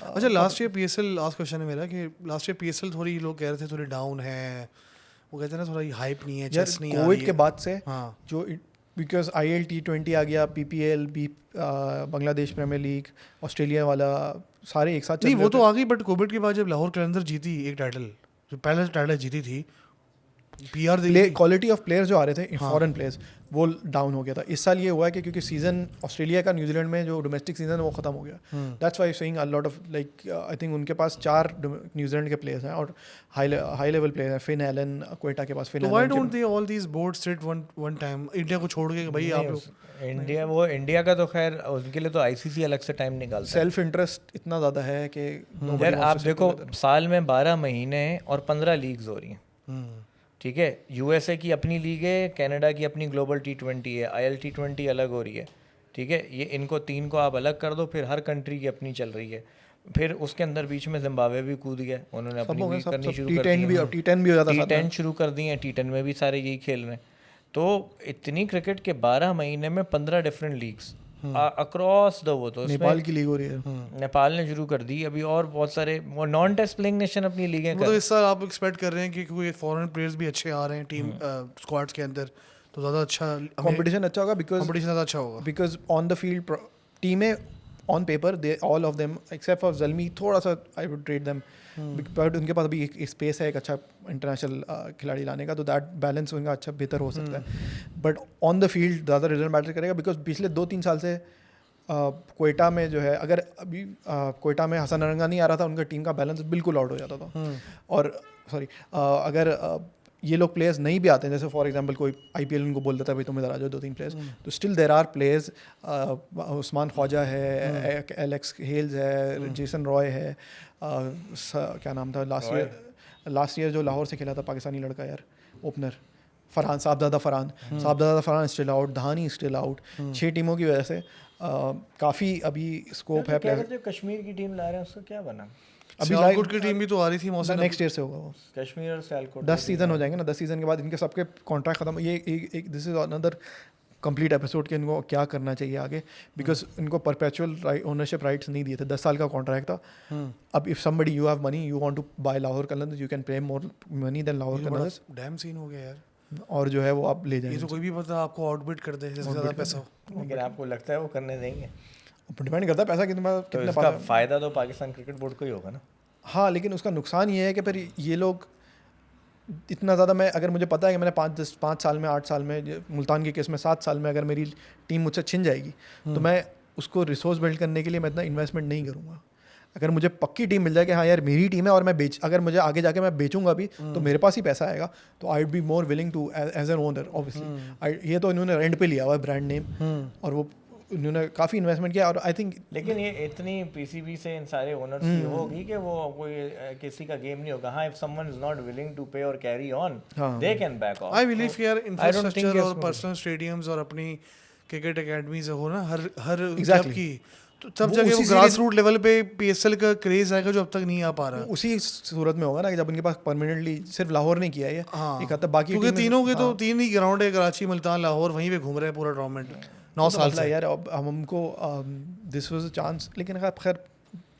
अच्छा, last year PSL, last question है मेरा कि लास्ट ईयर PSL थोड़ी लोग कह रहे थे थोड़ी डाउन है, वो कहते हैं ना थोड़ा हाइप नहीं है, चेस नहीं आ रही है कोविड के बाद से। हाँ, जो बिकॉज IL T20 आ गया, PPL भी, बांग्लादेश प्रीमियर लीग, ऑस्ट्रेलिया वाला, सारे एक साथ नहीं वो तो आ गई, बट कोविड के बाद जब लाहौर कलंदर जीती एक टाइटल, जो पहले टाइटल जीती थी, PR क्वालिटी ऑफ प्लेयर्स जो आ रहे थे, फॉरेन प्लेयर्स, वो डाउन हो गया था। इस साल ये हुआ है कि क्योंकि सीजन ऑस्ट्रेलिया का, न्यूजीलैंड में जो डोमेस्टिक सीजन है वो खत्म हो गया। That's why saying a lot of like, I think उनके पास 4 न्यूजीलैंड के प्लेयर्स हैं और हाई लेवल प्लेयर हैं। फिन एलन कोयटा के पास, Finn Allen. Why don't they all these board sit one time India को छोड़ के भाई आप लोग? इंडिया का तो खैर उनके लिए तो ICC अलग से टाइम निकालता है। सेल्फ इंटरेस्ट इतना ज़्यादा है कि यार आप देखो, साल में 12 महीने और 15 लीग्स हो रही हैं, ठीक है। USA की अपनी लीग है, कनाडा की अपनी ग्लोबल T20 है, IL T20 अलग हो रही है, ठीक है। ये इनको 3 को आप अलग कर दो, फिर हर कंट्री की अपनी चल रही है। फिर उसके अंदर बीच में जिम्बाब्वे भी कूद गया, उन्होंने अपनी भी करनी शुरू कर दी है। T10 भी हो जाता है, T10 शुरू कर दी है, T10 में भी सारे यही खेल रहे हैं। तो इतनी क्रिकेट के 12 महीने में 15 डिफरेंट लीग्स अक्रॉस द, वो तो नेपाल की लीग हो रही है, नेपाल ने शुरू कर दी अभी, और बहुत सारे वो नॉन टेस्ट प्लेइंग नेशन अपनी लीगें तो इस साल आप एक्सपेक्ट कर रहे हैं कि कोई फॉरेन प्लेयर्स भी अच्छे आ रहे हैं टीम स्क्वाड्स के अंदर, तो ज़्यादा अच्छा कंपटीशन अच्छा होगा, बिकॉज कंपटीशन ज़्यादा अच्छा होगा, बिकॉज ऑन द फील्ड टीमें on paper they all of them except for Zalmi, थोड़ा सा I would rate them, but उनके पास अभी एक स्पेस है एक अच्छा इंटरनेशनल खिलाड़ी लाने का, तो दैट बैलेंस उनका अच्छा बेहतर हो सकता है। बट ऑन द फील्ड ज़्यादा रिजल्ट मैटर करेगा, बिकॉज पिछले 2-3 साल से कोयटा में जो है, अगर अभी कोयटा में हसन अरंगा नहीं आ रहा था, उनका टीम का बैलेंस बिल्कुल आउट हो जाता था। और सॉरी, अगर ये लोग प्लेयर्स नहीं भी आते हैं, जैसे फॉर एग्जांपल कोई IPL उनको बोल देता है भाई तुम इधर आ जाओ 2-3 प्लेयर्स, तो still there are players, Usman Khawaja है, एलेक्स हेल्स है, जेसन रॉय है, क्या नाम था लास्ट ईयर जो लाहौर से खेला था पाकिस्तानी लड़का यार, ओपनर साहबजादा फरहान स्टिल आउट, धानी स्टिल आउट। 6 टीमों की वजह से काफ़ी अभी स्कोप है क्या प्लेयर कहते हो कश्मीर की टीम ला रहे हैं उसका क्या बना? अभी सियालकोट की टीम भी तो आ रही थी मौसम नेक्स्ट ईयर से होगा वो। कश्मीर और सियालकोट 10 सीज़न हो जाएंगे ना, 10 सीज़न के बाद इनके सबके कॉन्ट्रैक्ट खत्म। ये एक this is another complete episode के इनको क्या करना चाहिए आगे, बिकॉज इनको परपेचुअल ओनरशिप राइट्स नहीं दिए थे, 10 साल का कॉन्ट्रैक्ट था। अब if somebody you have money, you want to buy Lahore Qalandars, you can pay more money then Lahore Qalandars, damn scene हो गया यार। और जो है वो आप ले ये जाएंगे। तो कोई भी पता आपको आउटबिड कर दे जैसे ज़्यादा पैसा हो। लेकिन आपको लगता है वो करने देंगे? डिपेंड करता है पैसा कितना तो कितने इसका पास। फायदा तो पाकिस्तान क्रिकेट बोर्ड को ही होगा ना। हाँ, लेकिन उसका नुकसान ये है कि फिर ये लोग इतना ज़्यादा, मैं अगर मुझे पता है कि मैंने 5 साल में 8 साल में, मुल्तान के केस में 7 साल में अगर मेरी टीम मुझसे छिन जाएगी तो मैं उसको रिसोर्स बिल्ड करने के लिए मैं इतना इन्वेस्टमेंट नहीं करूँगा। अगर मुझे पक्की टीम मिल जाए कि हाँ यार मेरी टीम है और मैं अगर मुझे आगे जाके मैं बेचूंगा भी तो मेरे पास ही पैसा आएगा, तो I would be more willing to as an owner obviously. ये तो इन्होंने रेंट पे लिया हुआ है ब्रांड नेम, और वो उन्होंने काफ़ी इन्वेस्टमेंट किया, और आई थिंक लेकिन ये इतनी पीसीबी से इन सारे ओनर्स की होगी कि वो कोई किसी का गेम नहीं होगा। हाँ, if someone is not willing to pay और carry on, they can back off. I believe कि यार इंफ्रास्ट्रक्चर और इसमें पर्सनल स्टेडियम्स और अपनी क्रिकेट एकेडमीज हो ना हर Exactly. की, तो तब जाके वो ग्रास रूट लेवल पे पीएसएल का क्रेज आएगा जो अब तक नहीं आ पा रहा। उसी सूरत में होगा ना कि जब उनके पास परमानेंटली सिर्फ लाहौर ने किया है, हाँ, एक हद तक बाकी क्योंकि टीमें- तीनों के तो हाँ, 3 ही ग्राउंड है, कराची, मुल्तान, लाहौर, वहीं पे घूम रहे हैं पूरा टूर्नामेंट 9 तो साल मतलब से। यार अब हमको दिस वाज अ चांस, लेकिन खैर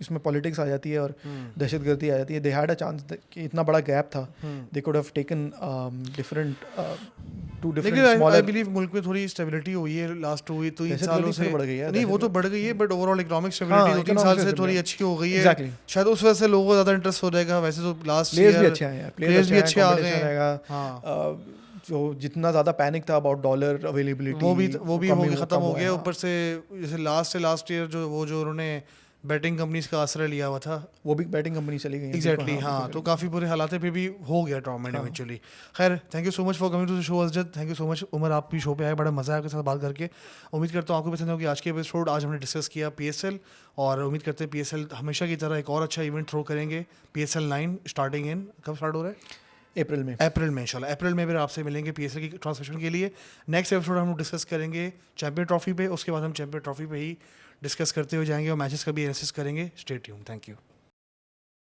इसमें पॉलिटिक्स आ जाती है और दहशतगर्दी आ जाती है। दे हैड अ चांस कि इतना बड़ा गैप था, they could have taken different to लेकिन डिफरेंट आई स्मॉलर। बिलीव मुल्क में थोड़ी स्टेबिलिटी हुई है लास्ट 2 3 दहशतगर्दी सालों फिर से। बढ़ गई है, नहीं, वो तो बढ़ गई है, but overall economic stability 2 3 economic साल से stability, थोड़ी अच्छी हो गई है। Exactly. शायद उस वजह से लोगों को ज़्यादा इंटरेस्ट हो जाएगा। वैसे तो लास्ट प्लेयर्स भी ईयर अच्छे हैं यार, प्लेयर्स भी अच्छे आ गए competition हैं। रहेगा। हाँ, जो जितना ज़्यादा पैनिक था अबाउट डॉलर अवेलेबिलिटी, वो भी खत्म हो गया। हाँ। ऊपर से जैसे लास्ट ईयर जो उन्होंने बैटिंग कंपनीज का आसरा लिया हुआ था, वो भी बैटिंग कंपनी चली गई। एग्जैक्टली। हाँ, तो काफ़ी बुरे हालात है, फिर भी हो गया टूर्नामेंट इवेंचुअली। खैर, thank you so much for coming to the show Azad. Thank you so much Umar, आप भी शो पे आए, बड़ा मज़ा आया आपके साथ बात करके। उम्मीद करता हूँ आपको पसंद होगी आज के एपिसोड। आज हमने डिस्कस किया पीएसएल, और उम्मीद करते हैं पीएसएल हमेशा की तरह एक और अच्छा इवेंट थ्रो करेंगे। PSL 9 स्टार्टिंग इन, कब स्टार्ट हो रहा है? अप्रैल में इंशाल्लाह अप्रैल में फिर आपसे मिलेंगे पीएसएल की ट्रांसमिशन के लिए। नेक्स्ट एपिसोड हम डिस्कस करेंगे चैंपियन ट्रॉफी पे, उसके बाद हम चैंपियन ट्रॉफी पे ही डिस्कस करते हुए जाएंगे और मैचेस का भी एनालिसिस करेंगे। Stay tuned, thank you.